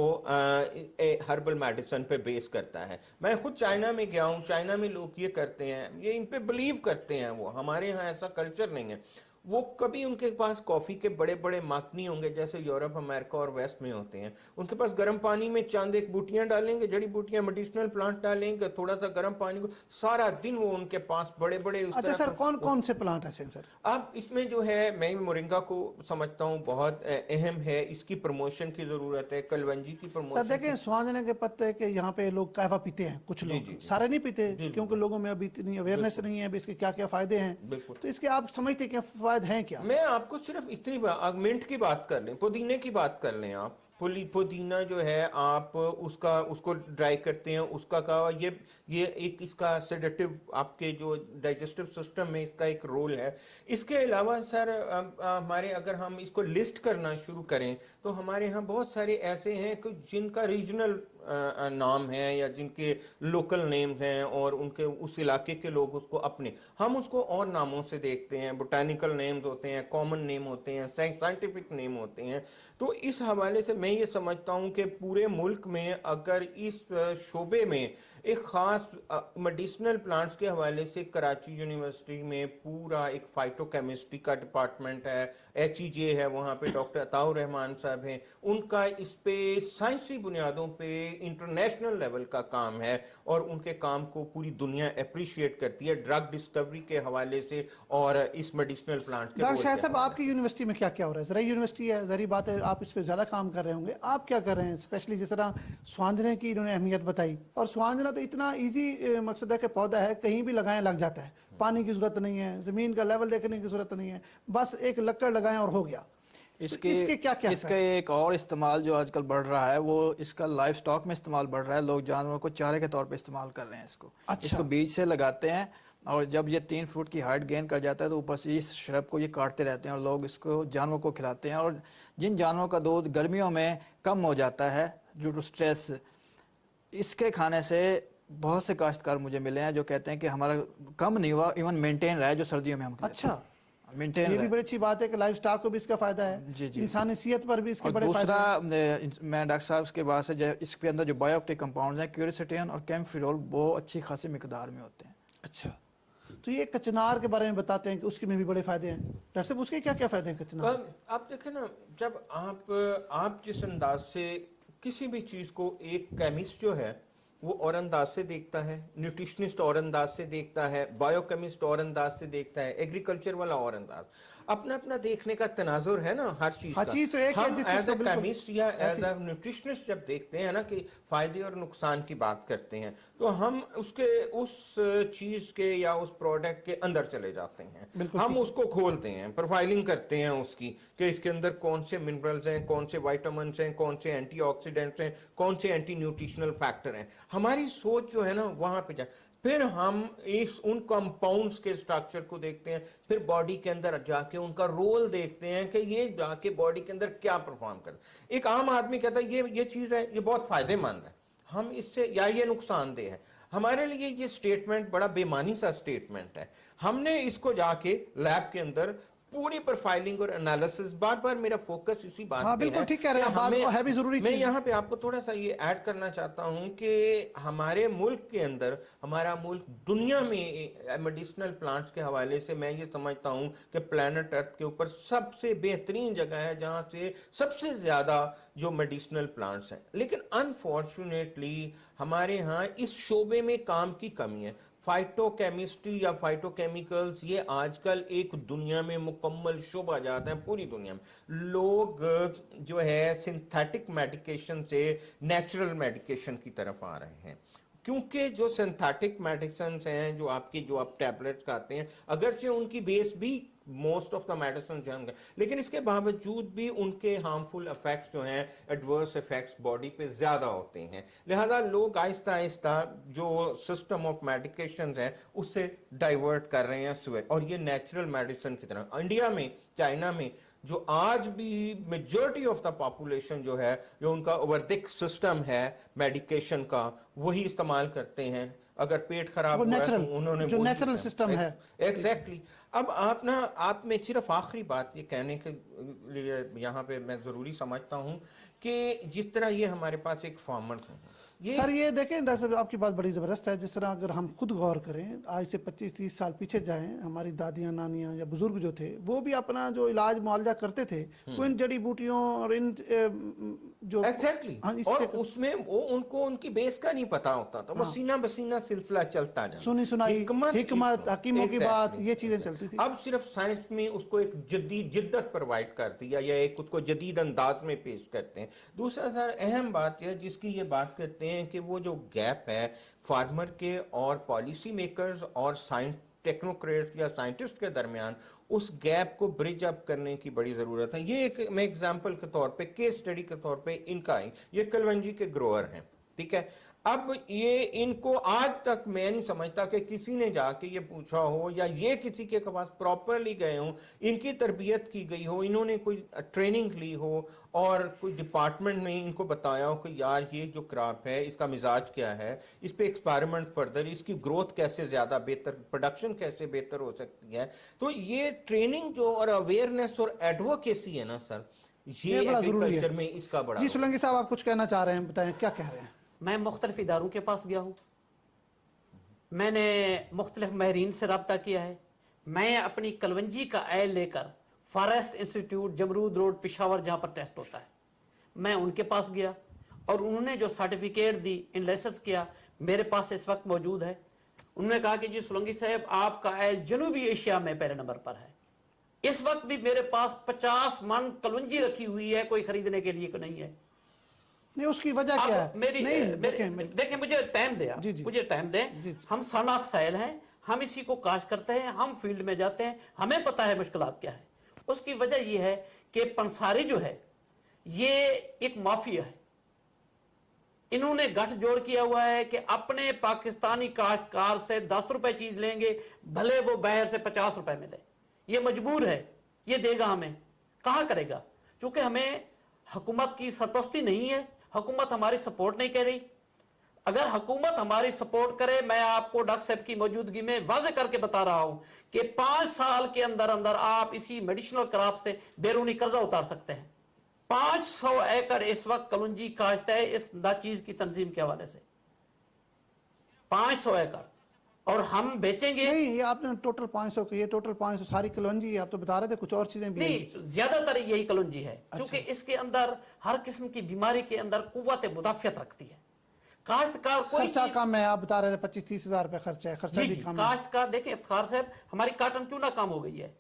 ہربل میڈیسن پہ بیس کرتا ہے۔ میں خود چائنا میں گیا ہوں، چائنا میں لوگ یہ کرتے ہیں، یہ ان پہ بلیو کرتے ہیں، وہ ہمارے ہاں ایسا کلچر نہیں ہے۔ وہ کبھی ان کے پاس کافی کے بڑے بڑے مگ نہیں ہوں گے جیسے یورپ، امریکہ اور ویسٹ میں ہوتے ہیں۔ ان کے پاس گرم پانی میں چند ایک بوٹیاں ڈالیں گے، جڑی بوٹیاں، میڈیسنل پلانٹ ڈالیں گے، تھوڑا سا گرم پانی کو، سارا دن وہ ان کے پاس بڑے بڑے اس اچھا طرح سر، کون کون سے پلانٹ ایسے ہیں سر؟ اب اس میں جو ہے میں مورنگا کو سمجھتا ہوں بہت اہم ہے، اس کی پروموشن کی ضرورت ہے، کلونجی کی سر پروموشن۔ دیکھیں، سوانجنے کے پتے کہ یہاں پہ لوگ قہوہ پیتے ہیں، کچھ لوگ، سارے نہیں پیتے کیونکہ لوگوں میں ابھی اتنی اویئرنیس نہیں ہے اس کے کیا کیا فائدے ہیں، تو اس کے آپ سمجھتے کہ فوائد ہیں کیا؟ میں آپ کو صرف اتنی منٹ کی بات کر لیں، پودینے کی بات کر لیں۔ آپ پودینہ جو ہے آپ اس کو ڈرائی کرتے ہیں، اس کا کہا یہ ایک اس کا سیڈیٹیو آپ کے جو ڈائجسٹیو سسٹم میں اس کا ایک رول ہے۔ اس کے علاوہ سر ہمارے اگر ہم اس کو لسٹ کرنا شروع کریں تو ہمارے ہاں بہت سارے ایسے ہیں کہ جن کا ریجنل نام ہے یا جن کے لوکل نیمز ہیں اور ان کے اس علاقے کے لوگ اس کو اپنے، ہم اس کو اور ناموں سے دیکھتے ہیں، بوٹینیکل نیمز ہوتے ہیں، کامن نیم ہوتے ہیں، سائنٹیفک نیم ہوتے ہیں۔ تو اس حوالے سے मैं ये समझता हूँ कि पूरे मुल्क में अगर इस शोबे में एक खास मेडिसिनल प्लांट्स के हवाले से कराची यूनिवर्सिटी में पूरा एक फाइटोकेमिस्ट्री का डिपार्टमेंट है, HEJ है, वहाँ पे डॉक्टर अताउर रहमान साहब हैं, उनका इस पे साइंसी बुनियादों पे इंटरनेशनल लेवल का काम है और उनके काम को पूरी दुनिया अप्रिशिएट करती है ड्रग डिस्कवरी के हवाले से और इस मेडिसिनल प्लांट्स के डॉक्टर रोल शाह के साहब, हवाले आपकी यूनिवर्सिटी में क्या क्या हो रहा है? ज़रा यूनिवर्सिटी है, ज़री बात है, आप इस पे ज़्यादा काम कर रहे होंगे, आप क्या कर रहे हैं? स्पेशली जिस तरह स्वांजने की इन्होंने अहमियत बताई, और स्वांजना तो इतना ईजी मकसद है कि पौधा है, कहीं भी लगाएं लग जाता है, पानी की ज़रूरत नहीं है, ज़मीन का लेवल देखने की ज़रूरत नहीं है, बस एक लक्कड़ लगाएं और हो गया। इसके क्या क्या इसका एक और इस्तेमाल जो आजकल बढ़ रहा है वो इसका लाइफ स्टॉक में इस्तेमाल बढ़ रहा है। लोग जानवरों को चारे के तौर पे इस्तेमाल कर रहे हैं इसको। अच्छा। इसको बीज से लगाते हैं और जब ये 3 फुट की हाइट गेन कर जाता है तो ऊपर से इस श्रब को ये काटते रहते हैं और लोग इसको जानवरों को खिलाते हैं। और जिन जानवरों का दूध गर्मियों में कम हो जाता है ड्यू टू स्ट्रेस, इसके खाने से बहुत से काश्तकार मुझे मिले हैं जो कहते हैं कि हमारा कम नहीं हुआ, इवन मेंटेन रहा है जो सर्दियों में हम खिलाते हैं। अच्छा, मेंटेन ये भी बड़ी अच्छी बात है कि लाइफ स्टॉक को भी इसका फायदा है, जी, जी। इंसानी सेहत पर भी इसके और बड़े फायदे हैं। दूसरा मैं डॉक्टर साहब के बाद से इसके अंदर जो बायोएक्टिव कंपाउंड्स हैं क्यूरसेटिन और कैम्फिरोल वो अच्छी खासी मिकदार में होते हैं। अच्छा, तो ये कचनार के बारे में बताते हैं कि उसके में भी बड़े फायदे हैं। डॉक्टर साहब, उसके क्या क्या फायदे हैं कचनार? आप देखें ना, जब आप जिस अंदाज से किसी भी चीज को, एक केमिस्ट जो है वो और अंदाज से देखता है, न्यूट्रिशनिस्ट और अंदाज से देखता है, बायोकेमिस्ट और अंदाज से देखता है, एग्रीकल्चर वाला और अंदाज, अपना अपना देखने का तनाजुर है ना हर चीज हर का। चीज तो एक है, हम जिस एज चीज ए को बिल्कुल केमिस्ट या एज ए न्यूट्रिशनिस्ट जब देखते हैं ना कि फायदे और नुकसान की बात करते हैं तो हम उस चीज के या उस प्रोडक्ट के अंदर चले जाते हैं, हम उसको खोलते हैं, प्रोफाइलिंग करते हैं उसकी कि इसके अंदर कौन से मिनरल्स हैं, कौन से विटामिन्स हैं, कौन से एंटीऑक्सीडेंट्स हैं, कौन से एंटी न्यूट्रिशनल फैक्टर हैं। हमारी सोच जो है ना वहां पे जा, फिर हम उन कंपाउंड्स के स्ट्रक्चर को देखते हैं, फिर बॉडी के अंदर जाके उनका रोल देखते हैं कि ये जाके बॉडी के अंदर क्या परफॉर्म करता है। एक आम आदमी कहता है ये चीज है, ये बहुत फायदेमंद है, हम इससे, या ये नुकसानदेह है। हमारे लिए ये स्टेटमेंट बड़ा बेमानी सा स्टेटमेंट है। हमने इसको जाके लैब के अंदर पूरी प्रोफाइलिंग और एनालिसिस, बार बार मेरा फोकस इसी बात पे बिल्कुल है। ठीक कह रहे हैं, बात तो है भी जरूरी मैं चीज़। यहाँ पे आपको थोड़ा सा ये ऐड करना चाहता हूँ कि हमारे मुल्क के अंदर, हमारा मुल्क दुनिया में मेडिसिनल प्लांट्स के हवाले से मैं ये समझता हूँ कि प्लेनेट अर्थ के ऊपर सबसे बेहतरीन जगह है जहाँ से सबसे ज्यादा जो मेडिसिनल प्लांट्स हैं। लेकिन अनफॉर्चुनेटली हमारे यहाँ इस शोबे में काम की कमी है। फाइटोकेमिस्ट्री या फाइटोकेमिकल्स ये आजकल एक दुनिया में मुकम्मल शोबा जाता है। पूरी दुनिया में लोग जो है सिंथेटिक मेडिकेशन से नेचुरल मेडिकेशन की तरफ आ रहे हैं, क्योंकि जो सिंथेटिक मेडिसिन हैं, जो आप टैबलेट्स खाते हैं, अगरचे उनकी बेस भी मोस्ट ऑफ द मेडिसिन जो हैं, लेकिन इसके बावजूद भी उनके हार्मफुल इफेक्ट्स जो हैं, एडवर्स इफेक्ट्स बॉडी पे ज्यादा होते हैं। लिहाजा लोग आहिस्ता आहिस्ता जो सिस्टम ऑफ मेडिकेशन है उससे डाइवर्ट कर रहे हैं स्वेट, और ये नेचुरल मेडिसिन की तरह। इंडिया में, चाइना में जो आज भी मेजॉरिटी ऑफ द पॉपुलेशन जो है, जो उनका ओवरथिक सिस्टम है मेडिकेशन का, वही इस्तेमाल करते हैं। अगर पेट खराब हुआ है तो उन्होंने जो नेचुरल सिस्टम है। एग्जैक्टली। अब आप में सिर्फ आखिरी बात ये कहने के लिए यहाँ पे मैं जरूरी समझता हूँ कि जिस तरह ये हमारे पास एक फार्मर है, सर ये देखें डॉक्टर साहब, आपकी बात बड़ी ज़बरदस्त है। जिस तरह अगर हम खुद गौर करें, आज से 25-30 साल पीछे जाएं, हमारी दादियाँ, नानियाँ या बुजुर्ग जो थे वो भी अपना जो इलाज मुआवजा करते थे वो इन जड़ी बूटियों और इन जो और उसमें वो उनको उनकी बेस का नहीं पता होता था, वो सीना बसीना सिलसिला चलता जाता, सुनी सुनाई हिकमत हकीमों की बात, ये चीजें चलती थी। अब सिर्फ साइंस में उसको एक जदीद जिद्दत प्रोवाइड कर दिया या एक उसको जदीद अंदाज में पेश करते हैं। दूसरा सर अहम बात है जिसकी ये बात करते हैं कि वो जो गैप है फार्मर के और पॉलिसी मेकर्स और टेक्नोक्रेट्स या साइंटिस्ट के दरमियान, उस गैप को ब्रिज अप करने की बड़ी जरूरत है। ये एक मैं एग्जांपल के तौर पे, केस स्टडी के तौर पे इनका ये कलवंजी के ग्रोअर हैं, ठीक है। अब ये इनको आज तक मैं नहीं समझता कि किसी ने जाके ये पूछा हो या ये किसी के पास प्रॉपरली गए हो, इनकी तरबियत की गई हो, इन्होंने कोई ट्रेनिंग ली हो और कोई डिपार्टमेंट में इनको बताया हो कि यार ये जो क्रॉप है इसका मिजाज क्या है, इस पे एक्सपेरिमेंट फर्दर, इसकी ग्रोथ कैसे ज्यादा बेहतर, प्रोडक्शन कैसे बेहतर हो सकती है। तो ये ट्रेनिंग जो और अवेयरनेस और एडवोकेसी है ना सर, یہ बड़ा ज़रूरी है। एग्रीकल्चर में इसका बड़ा जी सोलंकी साहब, आप कुछ कहना चाह रहे हैं, बताएं क्या कह रहे हैं। मैं मुख्तलिफ इदारों के पास गया हूँ, मैंने मुख्तलिफ माहिरीन से रब्ता किया है। मैं अपनी कलवंजी का ऐल लेकर forest institute Jamrud road Peshawar जहाँ पर टेस्ट होता है, मैं उनके पास गया और उन्होंने जो सर्टिफिकेट दी, एनालिसिस किया, मेरे पास इस वक्त मौजूद है। उन्होंने कहा कि जी सोलंकी साहब, आपका ऐल जनूबी एशिया में पहले नंबर पर है। इस वक्त भी मेरे पास 50 मन कलवंजी रखी हुई है, कोई खरीदने के लिए नहीं है। नहीं, उसकी वजह क्या है? देखें, मुझे टाइम दे, मुझे टाइम दें। हम सन ऑफ साइल हैं, हम इसी को काश करते हैं, हम फील्ड में जाते हैं, हमें पता है मुश्किलात क्या है। उसकी वजह यह है कि पंसारी जो है ये एक माफिया है। इन्होंने गठजोड़ किया हुआ है कि अपने पाकिस्तानी काश्तकार से 10 रुपए चीज लेंगे, भले वो बाहर से 50 रुपए में दे। ये मजबूर है, ये देगा हमें, कहां करेगा? क्योंकि हमें हुकूमत की सरपरस्ती नहीं है, हुकूमत हमारी सपोर्ट नहीं कर रही। अगर हुकूमत हमारी सपोर्ट करे, मैं आपको डॉक्टर साहब की मौजूदगी में वाजे करके बता रहा हूं कि 5 साल के अंदर अंदर आप इसी मेडिसिनल क्रॉप से बैरूनी कर्जा उतार सकते हैं। 500 एकड़ इस वक्त कलवंजी काश्त है इस नाचीज की तंजीम के हवाले से, 500 एकड़, और हम बेचेंगे नहीं। ये आपने टोटल 500 की, ये टोटल 500 सारी कलवंजी है, आप तो बता रहे थे कुछ और चीजें भी नहीं, ज्यादातर यही कलवंजी है। क्योंकि इसके अंदर हर किस्म की बीमारी के अंदर कुव्वत मुदाफियत रखती है। काश्तकार कोई खर्चा कम है, आप बता रहे थे 25-30 हजार रुपए खर्चा है, खर्चा भी कम है। काश्तकार देखें इफ्तिखार साहब, हमारी काटन क्यों ना काम हो गई है?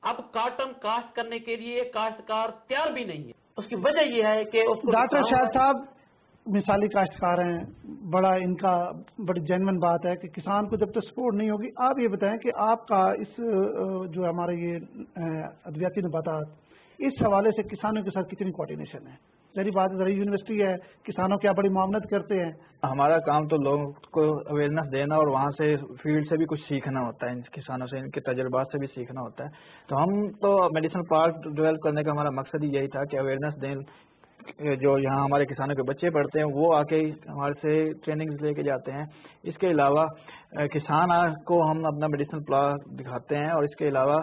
अब काटन काश्त करने के लिए काश्तकार तैयार भी नहीं है। उसकी वजह यह है कि डॉक्टर शाहिद साहब मिसाली काश्तकार हैं, बड़ा इनका बड़ी जेन्युइन बात है कि किसान को जब तक सपोर्ट नहीं होगी। आप ये बताएं कि आपका इस जो हमारे ये अद्वियाती नबातात, इस हवाले से किसानों के साथ कितनी कोऑर्डिनेशन है? जरी बात जरी यूनिवर्सिटी है, किसानों क्या बड़ी मामलत करते हैं? हमारा काम तो लोगों को अवेयरनेस देना और वहाँ से फील्ड से भी कुछ सीखना होता है, इन किसानों से, इनके तजुर्बात से भी सीखना होता है। तो हम तो मेडिसिनल पार्क डेवलप करने का हमारा मकसद ही यही था कि अवेयरनेस दें। जो यहाँ हमारे किसानों के बच्चे पढ़ते हैं वो आके हमारे से ट्रेनिंग्स लेके जाते हैं। इसके अलावा किसान को हम अपना मेडिसिनल पार्क दिखाते हैं, और इसके अलावा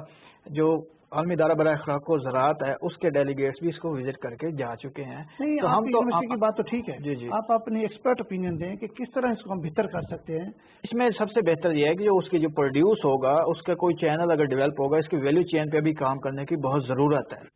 जो आलमी इदारा बराए खुराक व ज़राअत है उसके डेलीगेट्स भी इसको विजिट करके जा चुके हैं। नहीं, तो हम तो यूनिवर्सिटी की बात तो ठीक है, जी, आप अपनी एक्सपर्ट ओपिनियन दें कि किस तरह इसको हम बेहतर कर सकते हैं। इसमें सबसे बेहतर यह है कि जो उसकी जो प्रोड्यूस होगा उसका कोई चैनल अगर डेवलप होगा, इसकी वैल्यू चेन पे भी काम करने की बहुत ज़रूरत है।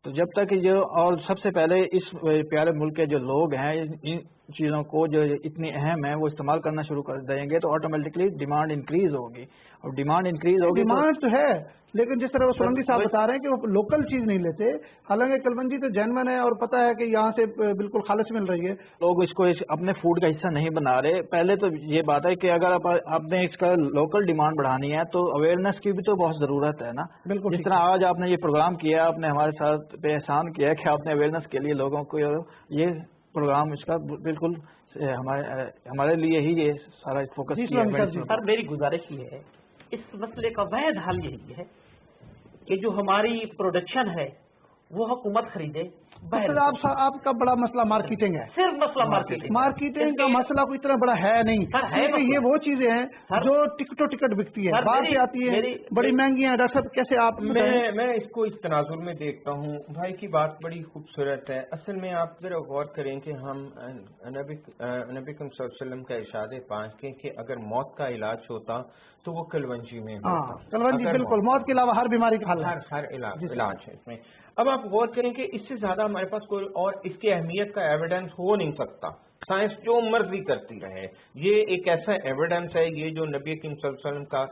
तो जब तक जो, और सबसे पहले इस प्यारे मुल्क के जो लोग हैं इन चीज़ों को जो इतनी अहम है वो इस्तेमाल करना शुरू कर देंगे तो ऑटोमेटिकली डिमांड इंक्रीज होगी, और डिमांड इंक्रीज होगी। डिमांड तो है, लेकिन जिस तरह वो सोलंकी साहब बता रहे हैं कि वो लोकल चीज नहीं लेते, हालांकि कलवंजी तो जेन्युइन है और पता है कि यहाँ से बिल्कुल खालिश मिल रही है, लोग इसको अपने फूड का हिस्सा नहीं बना रहे। पहले तो ये बात है कि अगर आपने इसका लोकल डिमांड बढ़ानी है तो अवेयरनेस की भी तो बहुत ज़रूरत है ना। बिल्कुल, जिस तरह आज आपने ये प्रोग्राम किया, आपने हमारे साथ पे एहसान किया कि आपने अवेयरनेस के लिए लोगों को ये प्रोग्राम, इसका बिल्कुल हमारे लिए ही ये सारा फोकस किया है। सर मेरी गुजारिश ये है, इस मसले का वैध हल यही है कि जो हमारी प्रोडक्शन है वो हुकूमत खरीदे। आपका बड़ा मसला मार्केटिंग है, सिर्फ मसला मार्केटिंग का मसला कोई इतना बड़ा है नहीं, क्योंकि ये वो चीजें हैं जो टिकट बिकती है, बाहर से आती है, बड़ी महंगी है। डॉक्टर साहब कैसे आप? मैं इसको इस तनाजुर में देखता हूँ। भाई की बात बड़ी खूबसूरत है। असल में आप जरा गौर करें कि हम नबी करीम सल्लल्लाहु अलैहि वसल्लम का इरशाद पाक है कि अगर मौत का इलाज होता तो वो कलवंजी में होता। कलवंजी बिल्कुल, मौत के अलावा हर बीमारी का हर इलाज है इसमें। अब आप गौर करें कि इससे ज्यादा हमारे पास कोई और इसकी अहमियत का एविडेंस हो नहीं सकता। साइंस जो मर्जी करती रहे, ये एक ऐसा एविडेंस है, ये जो नबी करीम सल्लल्लाहु अलैहि वसल्लम का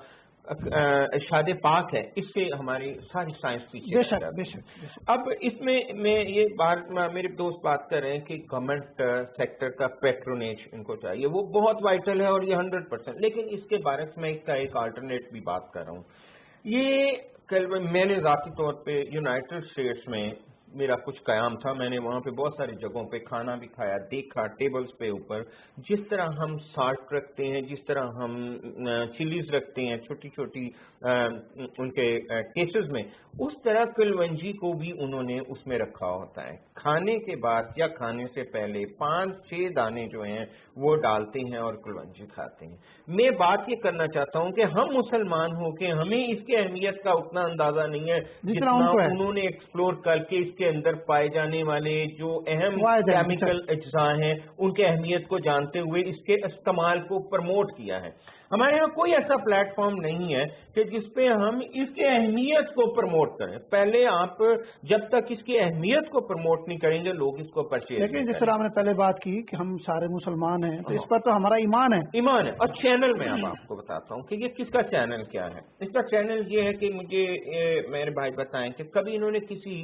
इरशाद पाक है, इससे हमारी सारी साइंस पीछे। बेशक। अब इसमें मैं ये बात, मेरे दोस्त बात कर रहे हैं कि गवर्नमेंट सेक्टर का पैट्रोनेज इनको चाहिए, वो बहुत वाइटल है और ये 100%। लेकिन इसके बारे में इसका एक अल्टरनेट भी बात कर रहा हूँ। ये कल मैंने ज़ाती तौर पे यूनाइटेड स्टेट्स में मेरा कुछ क़याम था, मैंने वहाँ पे बहुत सारी जगहों पे खाना भी खाया, देखा टेबल्स पे ऊपर जिस तरह हम साल्ट रखते हैं, जिस तरह हम चिलीज रखते हैं छोटी छोटी उनके केसेस में, उस तरह कलवंजी को भी उन्होंने उसमें रखा होता है। खाने के बाद या खाने से पहले 5-6 दाने जो हैं वो डालते हैं और कलवंजी खाते हैं। मैं बात ये करना चाहता हूँ कि हम मुसलमान हो के हमें इसकी अहमियत का उतना अंदाजा नहीं है जितना उन्होंने एक्सप्लोर करके इस کے اندر پائے جانے والے جو اہم کیمیکل اجزاء ہیں ان کے اہمیت کو جانتے ہوئے اس کے استعمال کو پروموٹ کیا ہے. ہمارے یہاں کوئی ایسا پلیٹ فارم نہیں ہے کہ جس پہ ہم اس کی اہمیت کو پروموٹ کریں. پہلے آپ جب تک اس کی اہمیت کو پروموٹ نہیں کریں گے لوگ اس کو پرچیز. لیکن جس طرح ہم نے پہلے بات کی کہ ہم سارے مسلمان ہیں تو اس پر تو ہمارا ایمان ہے. اور چینل میں اب آپ کو بتاتا ہوں کہ یہ کس کا چینل کیا ہے. اس کا چینل یہ ہے کہ مجھے میرے بھائی بتائیں کہ کبھی انہوں نے کسی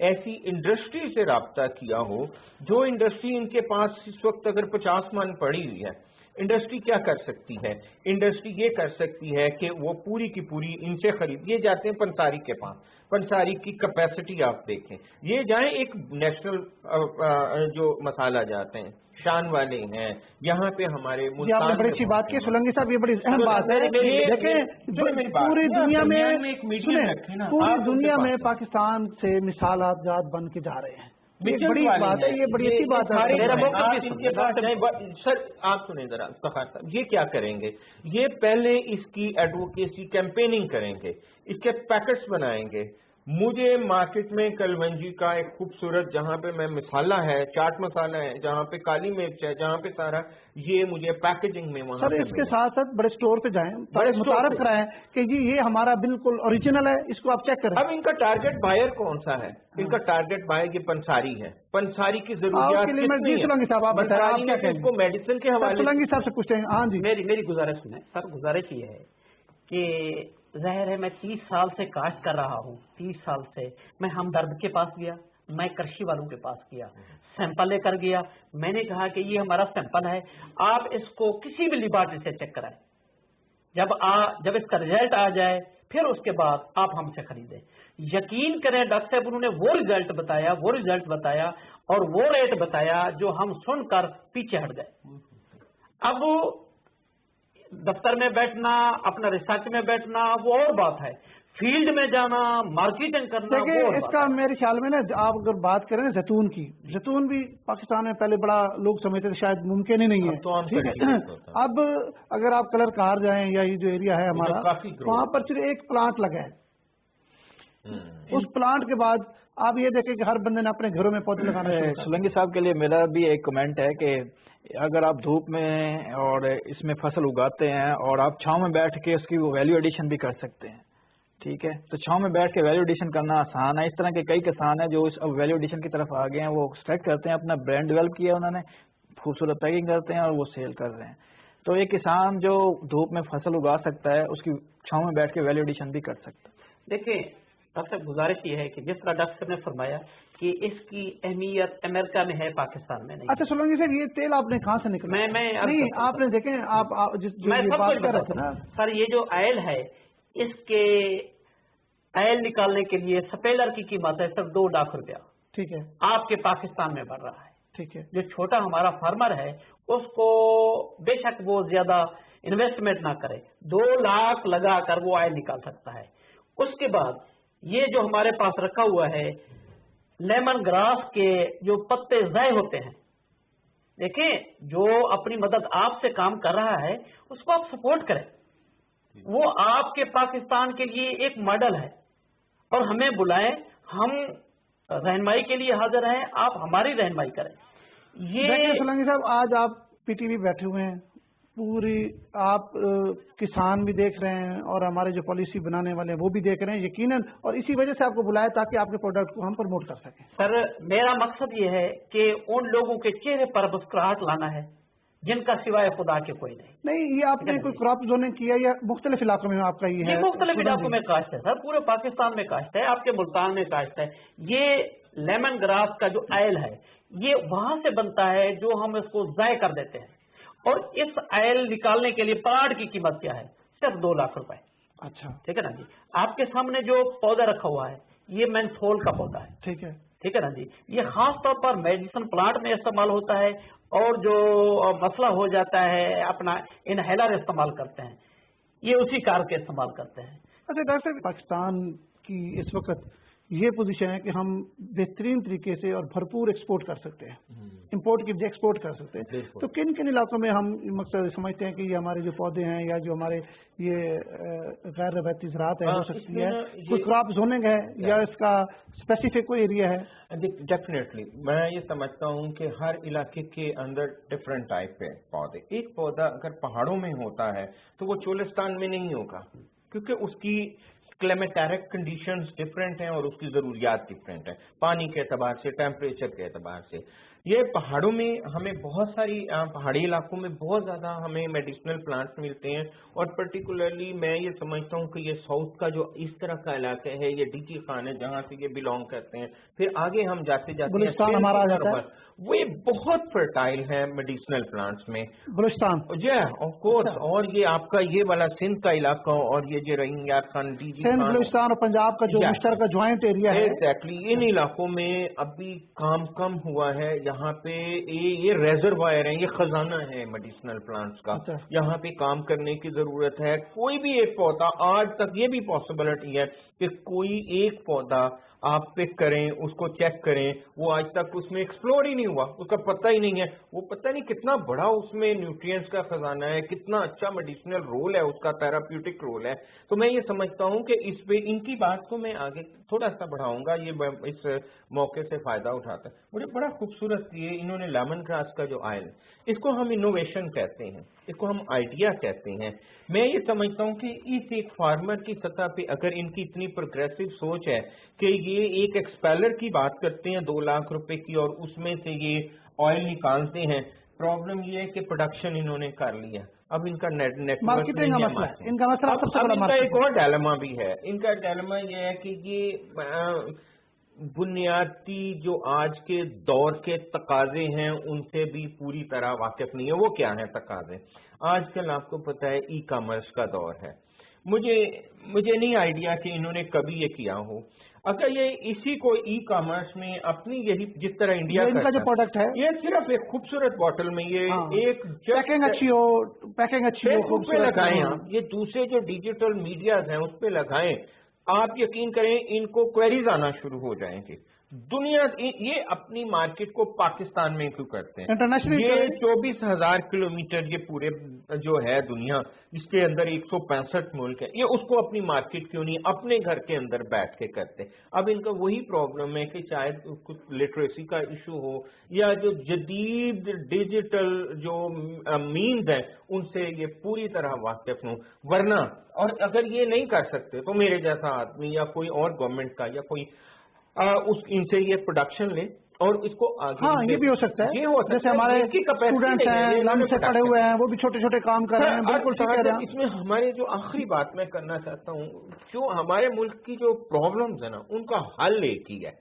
ایسی انڈسٹری سے رابطہ کیا ہو جو انڈسٹری ان کے پاس اس وقت اگر 50 من پڑی ہوئی ہے. انڈسٹری کیا کر سکتی ہے؟ انڈسٹری یہ کر سکتی ہے کہ وہ پوری کی پوری ان سے خرید. یہ جاتے ہیں پنساری کے پاس, پنساری کی کیپیسٹی آپ دیکھیں. یہ جائیں ایک نیشنل جو مسالہ جاتے ہیں شان والے ہیں, یہاں پہ ہمارے آپ نے بڑی اچھی بات کی سولنگی صاحب, یہ بڑی اہم بات ہے. دیکھیں پوری دنیا میں پاکستان سے مثالات جات بن کے جا رہے ہیں. یہ بڑی بات ہے, یہ بڑی اچھی بات ہے. سر آپ سنیں ذرا افتخار صاحب, یہ کیا کریں گے؟ یہ پہلے اس کی ایڈوکیسی کیمپیننگ کریں گے, اس کے پیکٹس بنائیں گے. مجھے مارکیٹ میں کلونجی کا ایک خوبصورت جہاں پہ میں مسالہ ہے, چاٹ مسالہ ہے, جہاں پہ کالی مرچ ہے, جہاں پہ سارا یہ مجھے پیکیجنگ میں وہاں سر اس کے ساتھ ساتھ بڑے سٹور پہ جائیں, متعارف کرائیں کہ جی یہ ہمارا بالکل اوریجنل ہے, اس کو آپ چیک کریں. اب ان کا ٹارگٹ بائر کون سا ہے؟ ان کا ٹارگٹ بائر یہ پنساری ہے. پنساری کی ضروریات جی سولنگی صاحب آپ بتائیں, آپ کیا کہیں گے؟ میڈیسن کے حوالے سولنگی صاحب سے پوچھتے ہیں. ہاں جی میری گزارش سنیں سر. گزارش یہ ہے کہ ظاہر ہے میں 30 سال سے کاشت کر رہا ہوں. 30 سال سے میں ہمدرد کے پاس گیا, میں کرشی والوں کے پاس گیا, سیمپل لے کر گیا. میں نے کہا کہ یہ ہمارا سیمپل ہے, آپ اس کو کسی بھی لیبارٹری سے چیک کرائیں. جب اس کا رزلٹ آ جائے پھر اس کے بعد آپ ہم سے خریدیں. یقین کریں ڈاکٹر صاحب انہوں نے وہ رزلٹ بتایا اور وہ ریٹ بتایا جو ہم سن کر پیچھے ہٹ گئے. اب دفتر میں بیٹھنا, اپنا ریسرچ میں بیٹھنا وہ اور بات ہے, فیلڈ میں جانا, مارکیٹنگ کرنا. دیکھیں اس کا میرے خیال میں نا, آپ اگر بات کریں زیتون کی, زیتون بھی پاکستان میں پہلے بڑا لوگ سمجھتے تھے شاید ممکن ہی نہیں ہے. اب اگر آپ کلر کار جائیں یا یہ جو ایریا ہے ہمارا, وہاں پر صرف ایک پلانٹ لگا ہے. اس پلانٹ کے بعد آپ یہ دیکھیں کہ ہر بندے نے اپنے گھروں میں پودے لگانا شروع کر. سولنگی صاحب کے لیے میرا بھی ایک کمنٹ ہے کہ اگر آپ دھوپ میں اور اس میں فصل اگاتے ہیں اور آپ چھاؤں میں بیٹھ کے اس کی ویلیو ایڈیشن بھی کر سکتے ہیں, ٹھیک ہے, تو چھاؤں میں بیٹھ کے ویلیو ایڈیشن کرنا آسان ہے. اس طرح کے کئی کسان ہیں جو اس ویلیو ایڈیشن کی طرف آ گئے ہیں, وہ اسٹارٹ کرتے ہیں, اپنا برانڈ ڈیولپ کیا انہوں نے, خوبصورت پیکنگ کرتے ہیں اور وہ سیل کر رہے ہیں. تو ایک کسان جو دھوپ میں فصل اگا سکتا ہے اس کی چھاؤں میں بیٹھ کے ویلیو ایڈیشن بھی کر سکتا ہے. دیکھیں ڈاکٹر صاحب گزارش یہ ہے کہ جس طرح ڈاکٹر صاحب نے فرمایا کہ اس کی اہمیت امریکہ میں ہے, پاکستان میں نہیں. اچھا سولنگی صاحب یہ تیل آپ نے کہاں سے نکلا؟ نہیں آپ نے دیکھیں آپ میں سب کچھ بتا رہا ہوں سر. یہ جو آئل ہے اس کے آئل نکالنے کے لیے سپیلر کی قیمت ہے صرف 2 لاکھ روپیہ. ٹھیک ہے, آپ کے پاکستان میں بڑھ رہا ہے. ٹھیک ہے, جو چھوٹا ہمارا فارمر ہے اس کو بے شک وہ زیادہ انویسٹمنٹ نہ کرے, 2 لاکھ لگا کر وہ آئل نکال سکتا ہے. اس کے بعد یہ جو ہمارے پاس رکھا ہوا ہے لیمن گراس کے جو پتے ضائع ہوتے ہیں, دیکھیں جو اپنی مدد آپ سے کام کر رہا ہے اس کو آپ سپورٹ کریں. وہ آپ کے پاکستان کے لیے ایک ماڈل ہے اور ہمیں بلائیں, ہم رہنمائی کے لیے حاضر ہیں, آپ ہماری رہنمائی کریں. یہ سولنگی صاحب آج آپ پی ٹی وی بیٹھے ہوئے ہیں, پوری آپ کسان بھی دیکھ رہے ہیں اور ہمارے جو پالیسی بنانے والے ہیں وہ بھی دیکھ رہے ہیں یقیناً, اور اسی وجہ سے آپ کو بلایا تاکہ آپ کے پروڈکٹ کو ہم پروموٹ کر سکیں. سر میرا مقصد یہ ہے کہ ان لوگوں کے چہرے پر مسکراہٹ لانا ہے جن کا سوائے خدا کے کوئی نہیں. یہ آپ نے کوئی کراپ زوننگ کیا یا مختلف علاقوں میں آپ کا یہ ہے؟ مختلف علاقوں میں کاشت ہے سر, پورے پاکستان میں کاشت ہے, آپ کے ملتان میں کاشت ہے. یہ لیمن گراس کا جو آئل ہے یہ وہاں سے بنتا ہے جو ہم اس کو ضائع کر دیتے ہیں, اور اس آئل نکالنے کے لیے پلاٹ کی قیمت کیا ہے؟ صرف 2 لاکھ روپے. اچھا ٹھیک ہے نا جی. آپ کے سامنے جو پودا رکھا ہوا ہے یہ مینتھول کا پودا ہے. ٹھیک ہے, ٹھیک ہے نا جی. یہ خاص طور پر میڈیسن پلانٹ میں استعمال ہوتا ہے, اور جو مسئلہ ہو جاتا ہے اپنا انہیلر استعمال کرتے ہیں, یہ اسی کار کے استعمال کرتے ہیں. اچھا ڈاکٹر صاحب, پاکستان کی اس وقت یہ پوزیشن ہے کہ ہم بہترین طریقے سے اور بھرپور ایکسپورٹ کر سکتے ہیں, इंपोर्ट की बजाय एक्सपोर्ट कर सकते हैं। तो किन किन इलाकों में हम मकसद समझते हैं कि ये हमारे जो पौधे हैं या जो हमारे ये गैर रवायती ज़राअत है हो सकती है, कोई क्रॉप जोनिंग है या इसका स्पेसिफिक कोई एरिया है? डेफिनेटली मैं ये समझता हूँ कि हर इलाके के अंदर डिफरेंट टाइप के पौधे, एक पौधा अगर पहाड़ों में होता है तो वो चोलिस्तान में नहीं होगा, क्योंकि उसकी क्लाइमेटेरिक कंडीशंस डिफरेंट हैं और उसकी ज़रूरियात डिफरेंट है, पानी के एतबार से, टेम्परेचर के एतबार से। ये पहाड़ों में हमें बहुत सारी पहाड़ी इलाकों में बहुत ज़्यादा हमें मेडिसिनल प्लांट्स मिलते हैं, और पर्टिकुलरली मैं ये समझता हूँ कि ये साउथ का जो इस तरह का इलाका है, ये डीकी खान है जहाँ से ये बिलोंग करते हैं, फिर आगे हम जाते जाते बलूचिस्तान हमारा आ जाता है, वो ये बहुत फर्टाइल है मेडिसिनल प्लांट्स में, बलूचिस्तान जी ऑफ कोर्स। और ये आपका ये वाला सिंध का इलाका और ये जो रोहिंग्या खान, सिंध, बलूचिस्तान और पंजाब का जो मुश्तरका ज्वाइंट एरिया है, एग्जैक्टली इन इलाकों में अभी काम कम हुआ है। यहाँ पे ये रेजरवायर है, ये खजाना है मेडिसिनल प्लांट्स का, यहाँ पे काम करने की जरूरत है। कोई भी एक पौधा, आज तक ये भी पॉसिबिलिटी है कि कोई एक पौधा आप पिक करें, उसको चेक करें, वो आज तक उसमें एक्सप्लोर ही नहीं हुआ, उसका पता ही नहीं है, वो पता नहीं कितना बड़ा उसमें न्यूट्रिएंट्स का खजाना है, कितना अच्छा मेडिसिनल रोल है उसका, थेराप्यूटिक रोल है। तो मैं ये समझता हूँ कि इस पे इनकी बात को मैं आगे थोड़ा सा बढ़ाऊंगा, ये इस मौके से फायदा उठाता है। मुझे बड़ा खूबसूरत ये इन्होंने लेमन ग्रास का जो आयल, इसको हम इनोवेशन कहते हैं, इसको हम आइडिया कहते हैं। मैं ये समझता हूँ कि इस एक फार्मर की सतह पे अगर इनकी इतनी प्रोग्रेसिव सोच है कि ये एक एक्सपेलर की बात करते हैं 2 लाख रुपए की और उसमें से ये ऑयल निकालते हैं, प्रॉब्लम ये है कि प्रोडक्शन इन्होंने कर लिया, अब इनका नेटवर्क मार्केटिंग का मसला है, इनका मसला सबसे बड़ा इनका एक और डायलेमा भी है। इनका डायलेमा ये है कि ये बुनियादी जो आज के दौर के तकाजे हैं उनसे भी पूरी तरह वाकिफ नहीं है। वो क्या है तकाजे? आजकल आपको पता है ई कॉमर्स का दौर है। मुझे नहीं आइडिया कि इन्होंने कभी ये किया हो। अगर ये इसी को ई कॉमर्स में अपनी यही जिस तरह इंडिया इनका जो प्रोडक्ट है, ये सिर्फ एक खूबसूरत बॉटल में ये एक पैकिंग अच्छी हो, खूबसूरत लगाएं आप, ये दूसरे जो डिजिटल मीडियाज हैं उस पे लगाएं, आप यकीन करें इनको क्वेरीज आना शुरू हो जाएंगे। दुनिया ये अपनी मार्केट को पाकिस्तान में क्यों करते हैं? इंटरनेशनल ये 24,000 किलोमीटर ये पूरे जो है दुनिया, जिसके अंदर 165 मुल्क है, ये उसको अपनी मार्केट क्यों नहीं अपने घर के अंदर बैठ के करते? अब इनका वही प्रॉब्लम है कि शायद कुछ लिटरेसी का इशू हो या जो जदीद डिजिटल जो मीन्स है उनसे ये पूरी तरह वाकिफ हो, वरना और अगर ये नहीं कर सकते तो मेरे जैसा आदमी या कोई और गवर्नमेंट का या कोई इनसे ये प्रोडक्शन ले और इसको आगे। हाँ, ये भी हो सकता है, ये हो सकता जैसे हमारे स्टूडेंट्स हैं, लम से पढ़े हुए हैं, वो भी छोटे छोटे काम कर रहे हैं, बिल्कुल ठीक कह रहे हैं। इसमें हमारे जो आखिरी बात मैं करना चाहता हूँ, जो हमारे मुल्क की जो प्रॉब्लम्स है ना उनका हल एक ही है,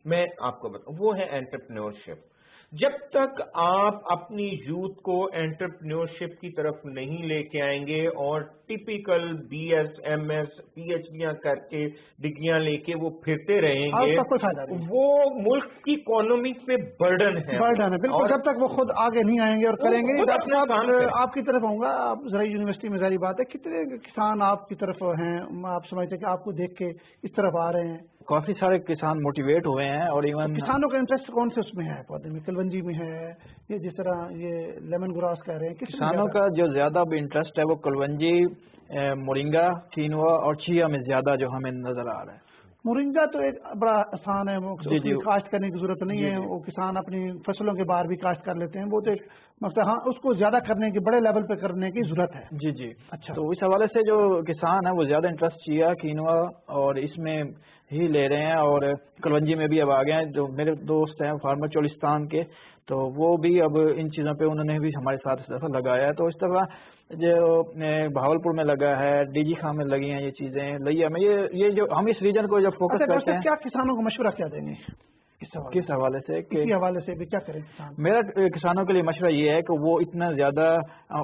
मैं आपको बताऊँ, वो है एंटरप्रेन्योरशिप। जब तक आप अपनी यूथ को एंटरप्रेन्योरशिप की तरफ नहीं लेके आएंगे और टिपिकल BS, MS, PhDयां करके डिग्रियां लेके वो फिरते रहेंगे, कोई फायदा नहीं। वो मुल्क की इकोनॉमी पे बर्डन है बिल्कुल। जब तक वो खुद आगे नहीं आएंगे और करेंगे। डॉक्टर साहब आपकी तरफ आऊंगा, आप ज़राई यूनिवर्सिटी में जारी बात है, कितने किसान आपकी तरफ हैं? आप समझते हैं कि आपको देख के इस तरफ आ रहे हैं? काफी सारे किसान मोटिवेट हुए हैं और इवन किसानों का इंटरेस्ट कौन से उसमें है पौधे में? कलवंजी में है, ये जिस तरह ये लेमन ग्रास कह रहे हैं, किसानों का जो ज्यादा भी इंटरेस्ट है वो कलवंजी, मोरिंगा, कीनवा और चिया में ज्यादा जो हमें नजर आ रहा है। मोरिंगा तो एक बड़ा आसान है, वो काश्त करने की जरूरत नहीं है, वो किसान अपनी फसलों के बाहर भी काश्त कर लेते हैं, वो तो एक मतलब हाँ उसको ज्यादा करने की, बड़े लेवल पे करने की जरूरत है। जी अच्छा, तो इस हवाले से जो किसान है वो ज्यादा इंटरेस्ट चिया, कीनवा और इसमें ही ले रहे हैं, और कलवंजी में भी अब आ गए हैं। जो मेरे दोस्त हैं फार्मर चोलिस्तान के, तो वो भी अब इन चीज़ों पे उन्होंने भी हमारे साथ इस दफ़ा लगाया है। तो इस दफ़ा जो भावलपुर में लगा है, डीजी खान में लगी हैं ये चीज़ें, लिया में ये जो हम इस रीजन को जब फोकस करते हैं। क्या किसानों को मशवरा क्या देंगे किस हवाले से? किसी हवाले से भी क्या करें किसान? मेरा किसानों के लिए मशवरा ये है कि वो इतना ज़्यादा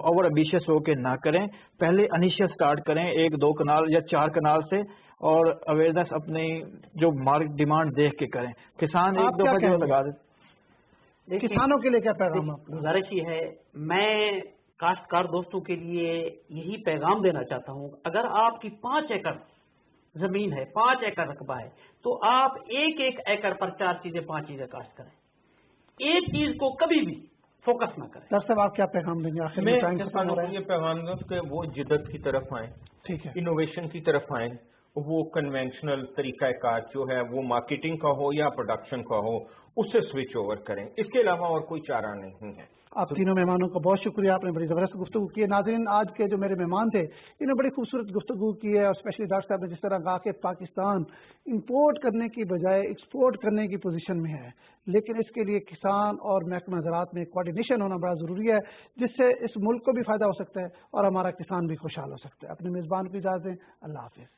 ओवर एम्बिशियस होकर ना करें, पहले इनिशियल स्टार्ट करें 1-2 कनाल या 4 कनाल से, और अवेयरनेस अपनी जो मार्केट डिमांड देख के करें। किसान एक दो जो लगा दे। किसानों के लिए क्या पैगाम? गुजारिश ये है, मैं काश्तकार दोस्तों के लिए यही पैगाम देना चाहता हूँ, अगर आपकी 5 एकड़ जमीन है, 5 एकड़ रकबा है, तो आप 1-1 एकड़ पर 4 चीजें 5 चीजें काश्त करें। ایک چیز کو کبھی بھی فوکس نہ کریں. ڈاکٹر صاحب آپ کیا پیغام دیں گے آخر میں میں؟ ٹائم ختم کسانوں ہو کو رہا ہے. یہ پیغام دوں کہ وہ جدت کی طرف آئیں، ٹھیک ہے. انوویشن کی طرف آئیں. وہ کنونشنل طریقہ کار جو ہے وہ مارکیٹنگ کا ہو یا پروڈکشن کا ہو، اس سے سوئچ اوور کریں. اس کے علاوہ اور کوئی چارہ نہیں ہے. آپ تینوں مہمانوں کا بہت شکریہ، آپ نے بڑی زبردست گفتگو کی ہے. ناظرین، آج کے جو میرے مہمان تھے انہوں نے بڑی خوبصورت گفتگو کی ہے، اور اسپیشلی ڈاکٹر صاحب نے جس طرح کہا کہ پاکستان امپورٹ کرنے کی بجائے ایکسپورٹ کرنے کی پوزیشن میں ہے، لیکن اس کے لیے کسان اور محکمہ زراعت میں کوارڈینیشن ہونا بڑا ضروری ہے، جس سے اس ملک کو بھی فائدہ ہو سکتا ہے اور ہمارا کسان بھی خوشحال ہو سکتا ہے. اپنے میزبان کو اجازت دیں. اللہ حافظ.